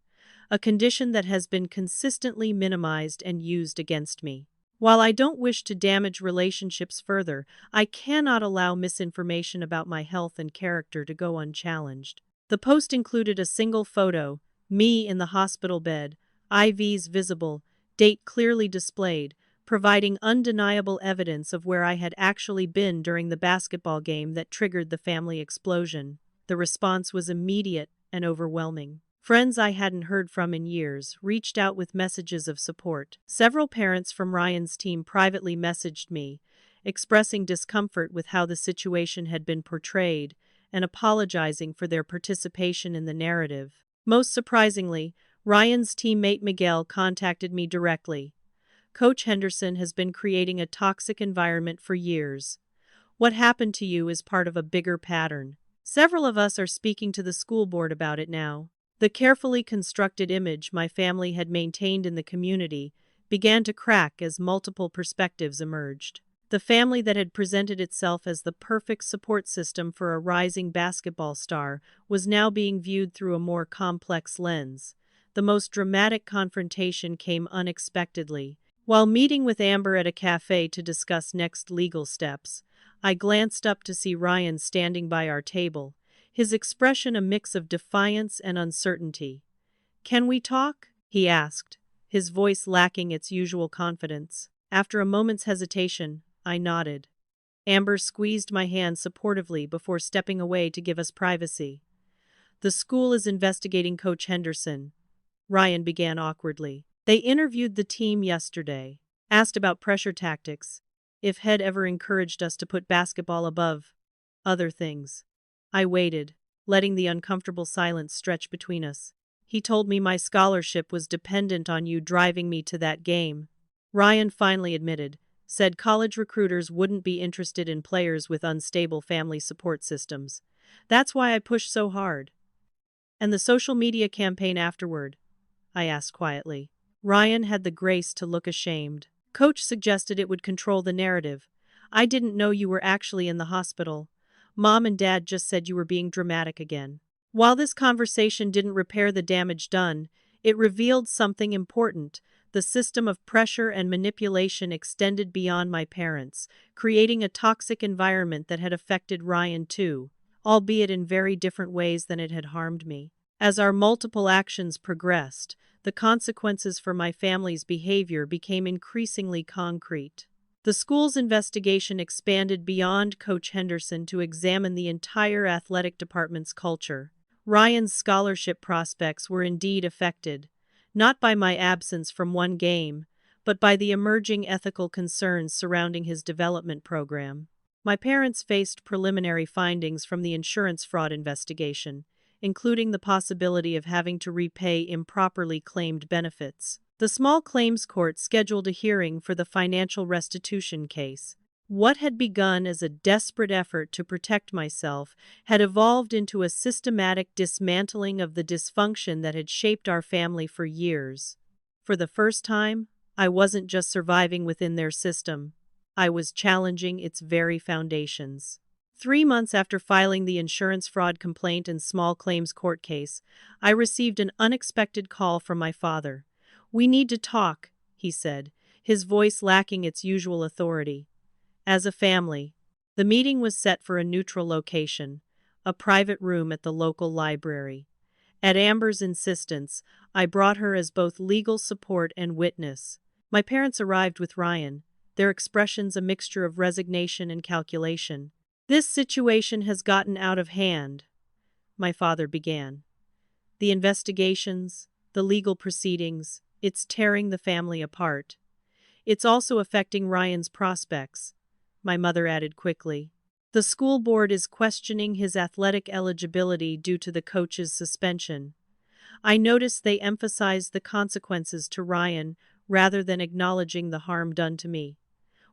[SPEAKER 1] a condition that has been consistently minimized and used against me. While I don't wish to damage relationships further, I cannot allow misinformation about my health and character to go unchallenged. The post included a single photo, me in the hospital bed, IVs visible, date clearly displayed, providing undeniable evidence of where I had actually been during the basketball game that triggered the family explosion. The response was immediate and overwhelming. Friends I hadn't heard from in years reached out with messages of support. Several parents from Ryan's team privately messaged me, expressing discomfort with how the situation had been portrayed and apologizing for their participation in the narrative. Most surprisingly, Ryan's teammate Miguel contacted me directly. "Coach Henderson has been creating a toxic environment for years. What happened to you is part of a bigger pattern. Several of us are speaking to the school board about it now." The carefully constructed image my family had maintained in the community began to crack as multiple perspectives emerged. The family that had presented itself as the perfect support system for a rising basketball star was now being viewed through a more complex lens. The most dramatic confrontation came unexpectedly. While meeting with Amber at a cafe to discuss next legal steps, I glanced up to see Ryan standing by our table, his expression a mix of defiance and uncertainty. "Can we talk?" he asked, his voice lacking its usual confidence. After a moment's hesitation, I nodded. Amber squeezed my hand supportively before stepping away to give us privacy. "The school is investigating Coach Henderson," Ryan began awkwardly. "They interviewed the team yesterday, asked about pressure tactics, if Head ever encouraged us to put basketball above other things." I waited, letting the uncomfortable silence stretch between us. "He told me my scholarship was dependent on you driving me to that game," Ryan finally admitted, said college recruiters wouldn't be interested in players with unstable family support systems. That's why I pushed so hard. And the social media campaign afterward? I asked quietly. Ryan had the grace to look ashamed. Coach suggested it would control the narrative. I didn't know you were actually in the hospital. Mom and Dad just said you were being dramatic again. While this conversation didn't repair the damage done, it revealed something important. The system of pressure and manipulation extended beyond my parents, creating a toxic environment that had affected Ryan too, albeit in very different ways than it had harmed me. As our multiple actions progressed, the consequences for my family's behavior became increasingly concrete. The school's investigation expanded beyond Coach Henderson to examine the entire athletic department's culture. Ryan's scholarship prospects were indeed affected, not by my absence from one game, but by the emerging ethical concerns surrounding his development program. My parents faced preliminary findings from the insurance fraud investigation, including the possibility of having to repay improperly claimed benefits. The small claims court scheduled a hearing for the financial restitution case. What had begun as a desperate effort to protect myself had evolved into a systematic dismantling of the dysfunction that had shaped our family for years. For the first time, I wasn't just surviving within their system. I was challenging its very foundations. 3 months after filing the insurance fraud complaint and small claims court case, I received an unexpected call from my father. "We need to talk," he said, his voice lacking its usual authority. As a family, the meeting was set for a neutral location, a private room at the local library. At Amber's insistence, I brought her as both legal support and witness. My parents arrived with Ryan, their expressions a mixture of resignation and calculation. "This situation has gotten out of hand," my father began. "The investigations, the legal proceedings, it's tearing the family apart. It's also affecting Ryan's prospects," my mother added quickly. "The school board is questioning his athletic eligibility due to the coach's suspension." I noticed they emphasized the consequences to Ryan rather than acknowledging the harm done to me.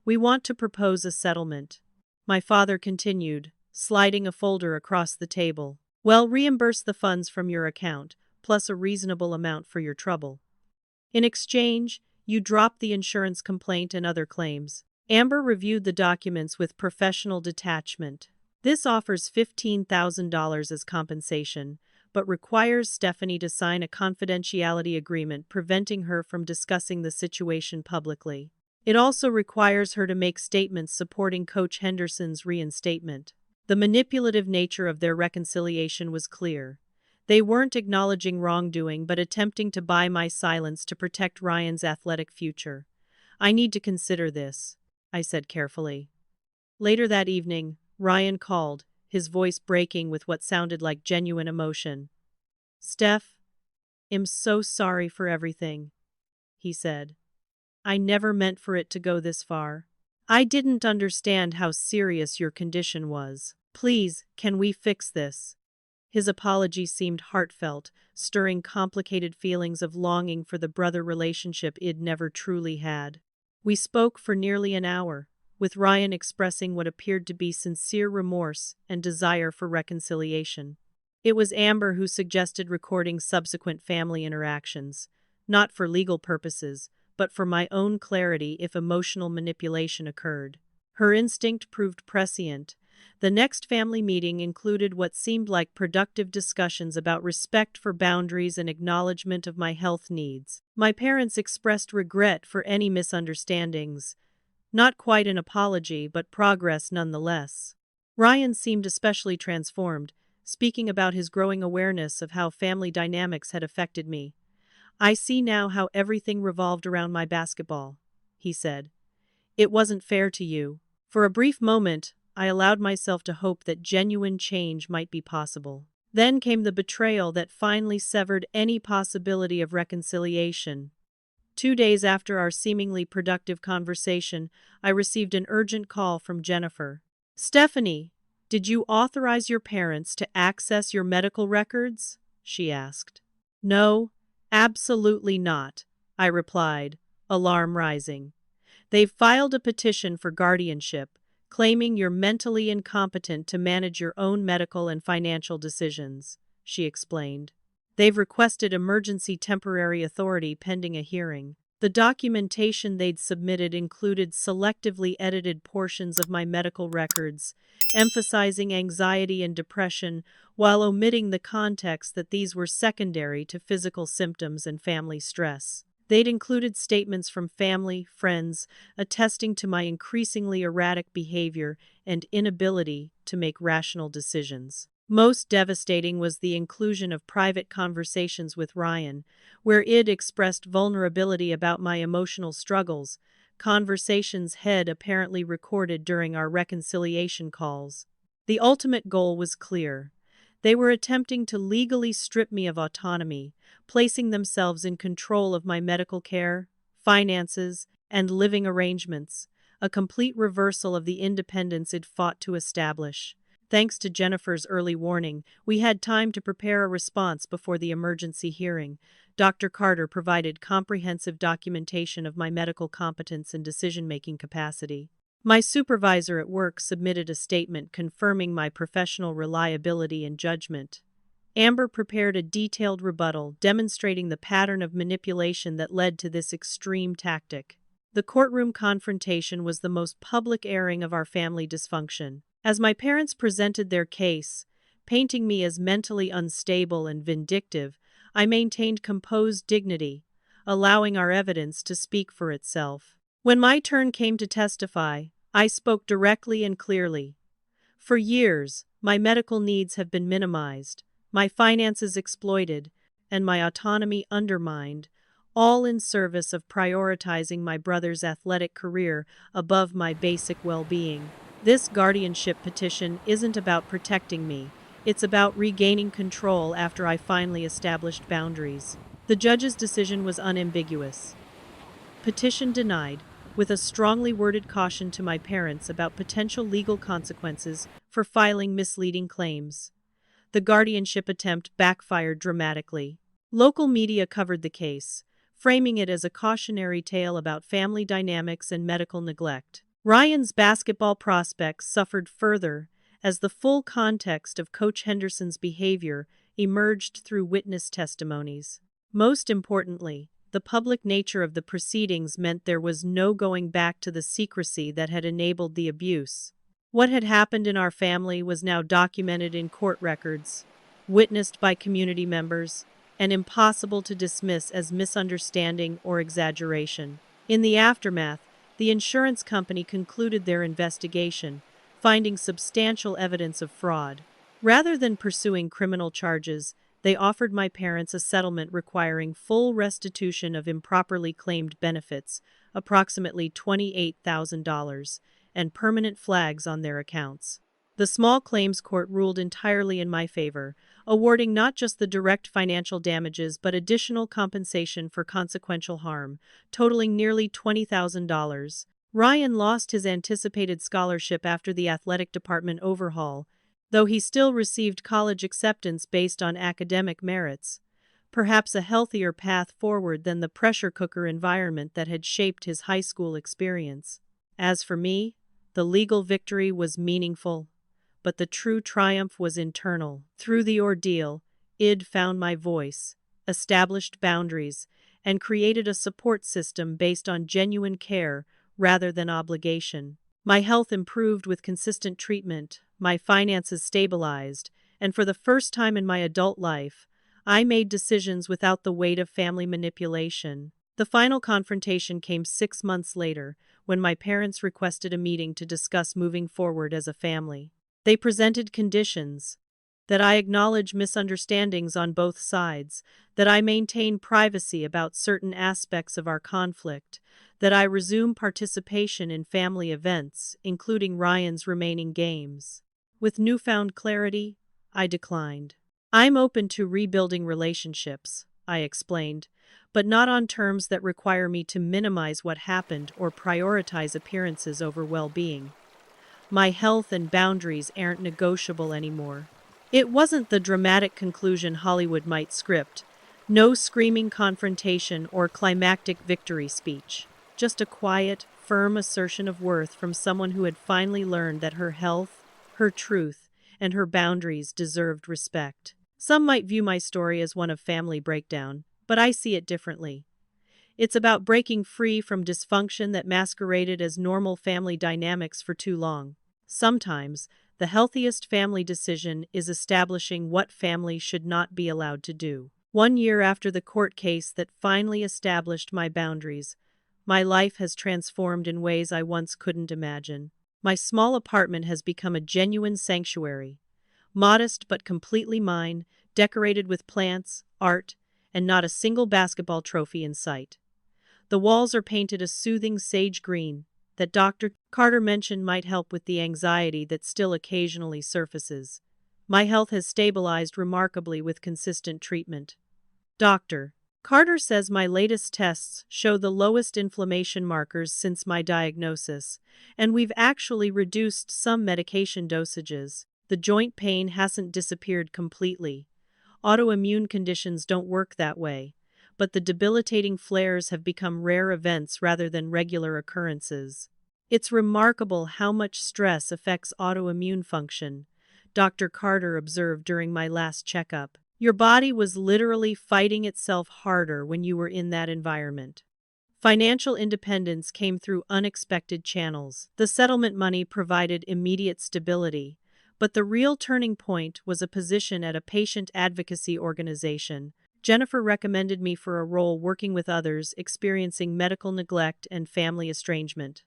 [SPEAKER 1] "We want to propose a settlement," my father continued, sliding a folder across the table. "Well, reimburse the funds from your account, plus a reasonable amount for your trouble. In exchange, you drop the insurance complaint and other claims." Amber reviewed the documents with professional detachment. "This offers $15,000 as compensation, but requires Stephanie to sign a confidentiality agreement preventing her from discussing the situation publicly. It also requires her to make statements supporting Coach Henderson's reinstatement." The manipulative nature of their reconciliation was clear. They weren't acknowledging wrongdoing but attempting to buy my silence to protect Ryan's athletic future. "I need to consider this," I said carefully. Later that evening, Ryan called, his voice breaking with what sounded like genuine emotion. "Steph, I'm so sorry for everything," he said. "I never meant for it to go this far. I didn't understand how serious your condition was. Please, can we fix this?" His apology seemed heartfelt, stirring complicated feelings of longing for the brother relationship I'd never truly had. We spoke for nearly an hour, with Ryan expressing what appeared to be sincere remorse and desire for reconciliation. It was Amber who suggested recording subsequent family interactions, not for legal purposes, but for my own clarity if emotional manipulation occurred. Her instinct proved prescient. The next family meeting included what seemed like productive discussions about respect for boundaries and acknowledgement of my health needs. My parents expressed regret for any misunderstandings. Not quite an apology, but progress nonetheless. Ryan seemed especially transformed, speaking about his growing awareness of how family dynamics had affected me. "I see now how everything revolved around my basketball," he said. "It wasn't fair to you." For a brief moment, I allowed myself to hope that genuine change might be possible. Then came the betrayal that finally severed any possibility of reconciliation. 2 days after our seemingly productive conversation, I received an urgent call from Jennifer. "Stephanie, did you authorize your parents to access your medical records?" she asked. "No, absolutely not," I replied, alarm rising. They've filed a petition for guardianship, claiming you're mentally incompetent to manage your own medical and financial decisions, she explained. They've requested emergency temporary authority pending a hearing. The documentation they'd submitted included selectively edited portions of my medical records, emphasizing anxiety and depression while omitting the context that these were secondary to physical symptoms and family stress. They'd included statements from family, friends, attesting to my increasingly erratic behavior and inability to make rational decisions. Most devastating was the inclusion of private conversations with Ryan, where Id expressed vulnerability about my emotional struggles, conversations had apparently recorded during our reconciliation calls. The ultimate goal was clear. They were attempting to legally strip me of autonomy, placing themselves in control of my medical care, finances, and living arrangements, a complete reversal of the independence I'd fought to establish. Thanks to Jennifer's early warning, we had time to prepare a response before the emergency hearing. Dr. Carter provided comprehensive documentation of my medical competence and decision-making capacity. My supervisor at work submitted a statement confirming my professional reliability and judgment. Amber prepared a detailed rebuttal demonstrating the pattern of manipulation that led to this extreme tactic. The courtroom confrontation was the most public airing of our family dysfunction. As my parents presented their case, painting me as mentally unstable and vindictive, I maintained composed dignity, allowing our evidence to speak for itself. When my turn came to testify, I spoke directly and clearly. For years, my medical needs have been minimized, my finances exploited, and my autonomy undermined, all in service of prioritizing my brother's athletic career above my basic well-being. This guardianship petition isn't about protecting me. It's about regaining control after I finally established boundaries. The judge's decision was unambiguous. Petition denied, with a strongly worded caution to my parents about potential legal consequences for filing misleading claims. The guardianship attempt backfired dramatically. Local media covered the case, framing it as a cautionary tale about family dynamics and medical neglect. Ryan's basketball prospects suffered further as the full context of Coach Henderson's behavior emerged through witness testimonies. Most importantly, the public nature of the proceedings meant there was no going back to the secrecy that had enabled the abuse. What had happened in our family was now documented in court records, witnessed by community members, and impossible to dismiss as misunderstanding or exaggeration. In the aftermath, the insurance company concluded their investigation, finding substantial evidence of fraud. Rather than pursuing criminal charges, they offered my parents a settlement requiring full restitution of improperly claimed benefits, approximately $28,000, and permanent flags on their accounts. The small claims court ruled entirely in my favor, awarding not just the direct financial damages but additional compensation for consequential harm, totaling nearly $20,000. Ryan lost his anticipated scholarship after the athletic department overhaul, though he still received college acceptance based on academic merits, perhaps a healthier path forward than the pressure cooker environment that had shaped his high school experience. As for me, the legal victory was meaningful, but the true triumph was internal. Through the ordeal, Id found my voice, established boundaries, and created a support system based on genuine care rather than obligation. My health improved with consistent treatment, my finances stabilized, and for the first time in my adult life, I made decisions without the weight of family manipulation. The final confrontation came 6 months later, when my parents requested a meeting to discuss moving forward as a family. They presented conditions: that I acknowledge misunderstandings on both sides, that I maintain privacy about certain aspects of our conflict, that I resume participation in family events, including Ryan's remaining games. With newfound clarity, I declined. I'm open to rebuilding relationships, I explained, but not on terms that require me to minimize what happened or prioritize appearances over well-being. My health and boundaries aren't negotiable anymore. It wasn't the dramatic conclusion Hollywood might script, no screaming confrontation or climactic victory speech, just a quiet, firm assertion of worth from someone who had finally learned that her health, her truth, and her boundaries deserved respect. Some might view my story as one of family breakdown, but I see it differently. It's about breaking free from dysfunction that masqueraded as normal family dynamics for too long. Sometimes, the healthiest family decision is establishing what family should not be allowed to do. 1 year after the court case that finally established my boundaries, my life has transformed in ways I once couldn't imagine. My small apartment has become a genuine sanctuary, modest but completely mine, decorated with plants, art, and not a single basketball trophy in sight. The walls are painted a soothing sage green that Dr. Carter mentioned might help with the anxiety that still occasionally surfaces. My health has stabilized remarkably with consistent treatment. Dr. Carter says my latest tests show the lowest inflammation markers since my diagnosis, and we've actually reduced some medication dosages. The joint pain hasn't disappeared completely. Autoimmune conditions don't work that way, but the debilitating flares have become rare events rather than regular occurrences. It's remarkable how much stress affects autoimmune function, Dr. Carter observed during my last checkup. Your body was literally fighting itself harder when you were in that environment. Financial independence came through unexpected channels. The settlement money provided immediate stability, but the real turning point was a position at a patient advocacy organization. Jennifer recommended me for a role working with others experiencing medical neglect and family estrangement.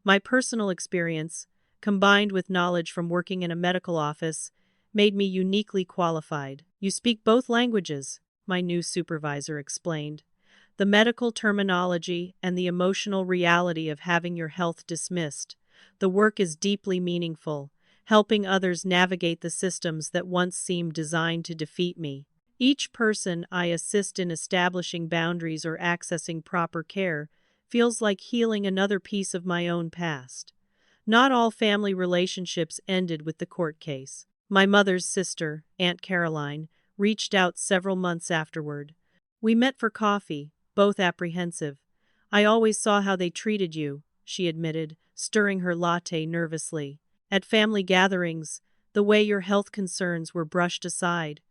[SPEAKER 1] My personal experience, combined with knowledge from working in a medical office, made me uniquely qualified. You speak both languages, my new supervisor explained. The medical terminology and the emotional reality of having your health dismissed. The work is deeply meaningful, helping others navigate the systems that once seemed designed to defeat me. Each person I assist in establishing boundaries or accessing proper care feels like healing another piece of my own past. Not all family relationships ended with the court case. My mother's sister, Aunt Caroline, reached out several months afterward. We met for coffee, both apprehensive. I always saw how they treated you, she admitted, stirring her latte nervously. At family gatherings, the way your health concerns were brushed aside.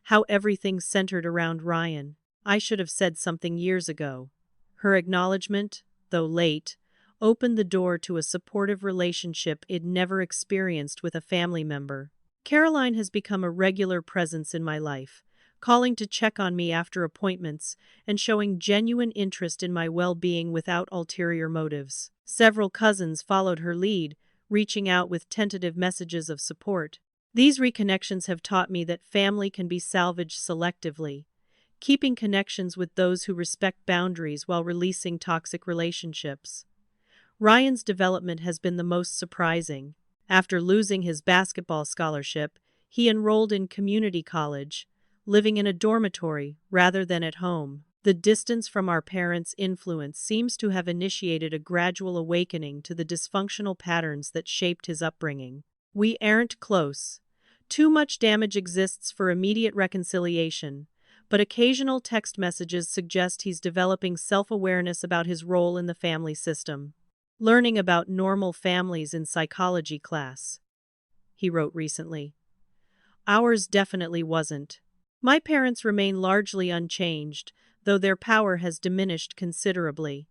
[SPEAKER 1] How everything centered around Ryan. I should have said something years ago. Her acknowledgement, though late, opened the door to a supportive relationship I'd never experienced with a family member. Caroline has become a regular presence in my life, calling to check on me after appointments and showing genuine interest in my well-being without ulterior motives. Several cousins followed her lead, reaching out with tentative messages of support. These reconnections have taught me that family can be salvaged selectively, keeping connections with those who respect boundaries while releasing toxic relationships. Ryan's development has been the most surprising. After losing his basketball scholarship, he enrolled in community college, living in a dormitory rather than at home. The distance from our parents' influence seems to have initiated a gradual awakening to the dysfunctional patterns that shaped his upbringing. We aren't close. Too much damage exists for immediate reconciliation, but occasional text messages suggest he's developing self-awareness about his role in the family system. Learning about normal families in psychology class, he wrote recently. Ours definitely wasn't. My parents remain largely unchanged, though their power has diminished considerably.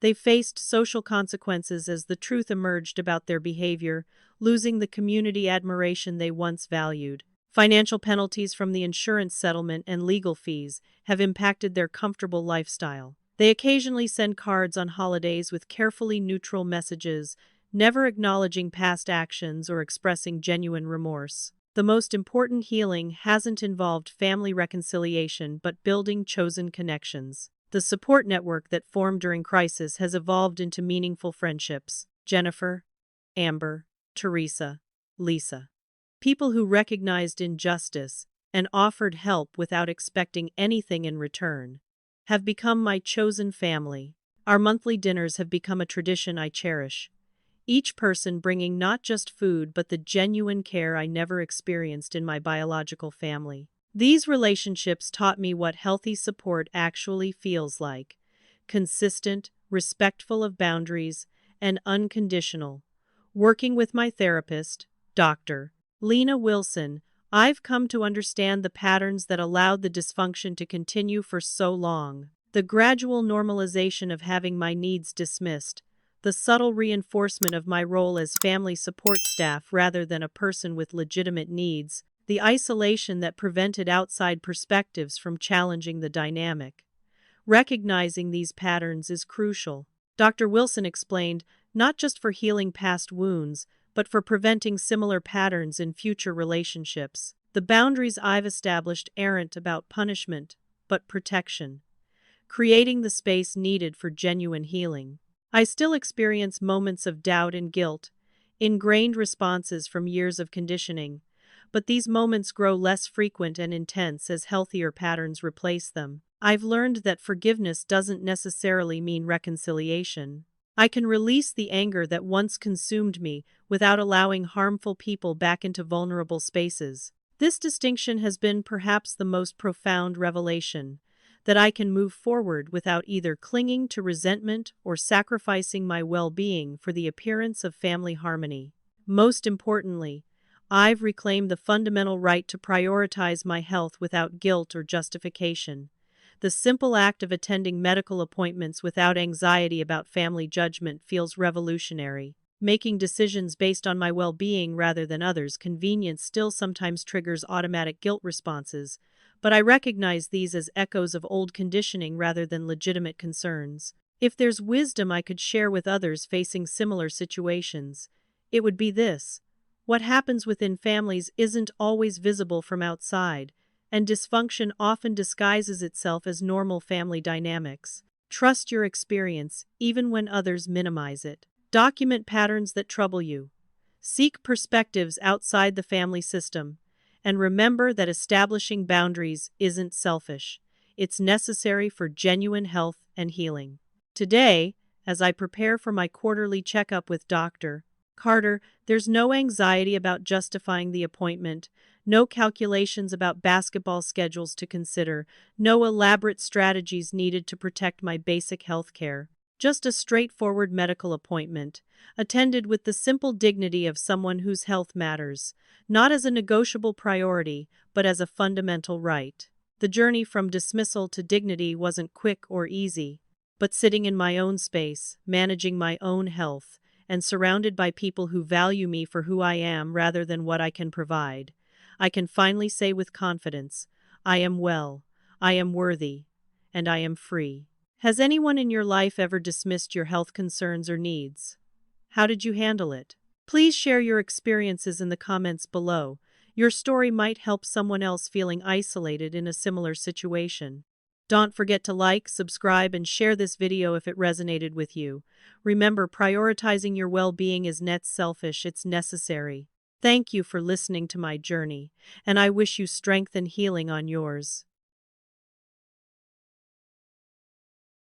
[SPEAKER 1] They faced social consequences as the truth emerged about their behavior, losing the community admiration they once valued. Financial penalties from the insurance settlement and legal fees have impacted their comfortable lifestyle. They occasionally send cards on holidays with carefully neutral messages, never acknowledging past actions or expressing genuine remorse. The most important healing hasn't involved family reconciliation but building chosen connections. The support network that formed during crisis has evolved into meaningful friendships. Jennifer, Amber, Teresa, Lisa. People who recognized injustice and offered help without expecting anything in return have become my chosen family. Our monthly dinners have become a tradition I cherish, each person bringing not just food but the genuine care I never experienced in my biological family. These relationships taught me what healthy support actually feels like: consistent, respectful of boundaries, and unconditional. Working with my therapist, Dr. Lena Wilson, I've come to understand the patterns that allowed the dysfunction to continue for so long. The gradual normalization of having my needs dismissed, the subtle reinforcement of my role as family support staff rather than a person with legitimate needs, the isolation that prevented outside perspectives from challenging the dynamic. Recognizing these patterns is crucial. Dr. Wilson explained, not just for healing past wounds, but for preventing similar patterns in future relationships. The boundaries I've established aren't about punishment, but protection, creating the space needed for genuine healing. I still experience moments of doubt and guilt, ingrained responses from years of conditioning, but these moments grow less frequent and intense as healthier patterns replace them. I've learned that forgiveness doesn't necessarily mean reconciliation. I can release the anger that once consumed me without allowing harmful people back into vulnerable spaces. This distinction has been perhaps the most profound revelation, that I can move forward without either clinging to resentment or sacrificing my well-being for the appearance of family harmony. Most importantly, I've reclaimed the fundamental right to prioritize my health without guilt or justification. The simple act of attending medical appointments without anxiety about family judgment feels revolutionary. Making decisions based on my well-being rather than others' convenience still sometimes triggers automatic guilt responses, but I recognize these as echoes of old conditioning rather than legitimate concerns. If there's wisdom I could share with others facing similar situations, it would be this: what happens within families isn't always visible from outside, and dysfunction often disguises itself as normal family dynamics. Trust your experience, even when others minimize it. Document patterns that trouble you. Seek perspectives outside the family system. And remember that establishing boundaries isn't selfish. It's necessary for genuine health and healing. Today, as I prepare for my quarterly checkup with Dr. Carter, there's no anxiety about justifying the appointment, no calculations about basketball schedules to consider, no elaborate strategies needed to protect my basic health care. Just a straightforward medical appointment, attended with the simple dignity of someone whose health matters, not as a negotiable priority, but as a fundamental right. The journey from dismissal to dignity wasn't quick or easy, but sitting in my own space, managing my own health, and surrounded by people who value me for who I am rather than what I can provide, I can finally say with confidence, I am well, I am worthy, and I am free. Has anyone in your life ever dismissed your health concerns or needs? How did you handle it? Please share your experiences in the comments below. Your story might help someone else feeling isolated in a similar situation. Don't forget to like, subscribe, and share this video if it resonated with you. Remember, prioritizing your well-being is not selfish, it's necessary. Thank you for listening to my journey, and I wish you strength and healing on yours.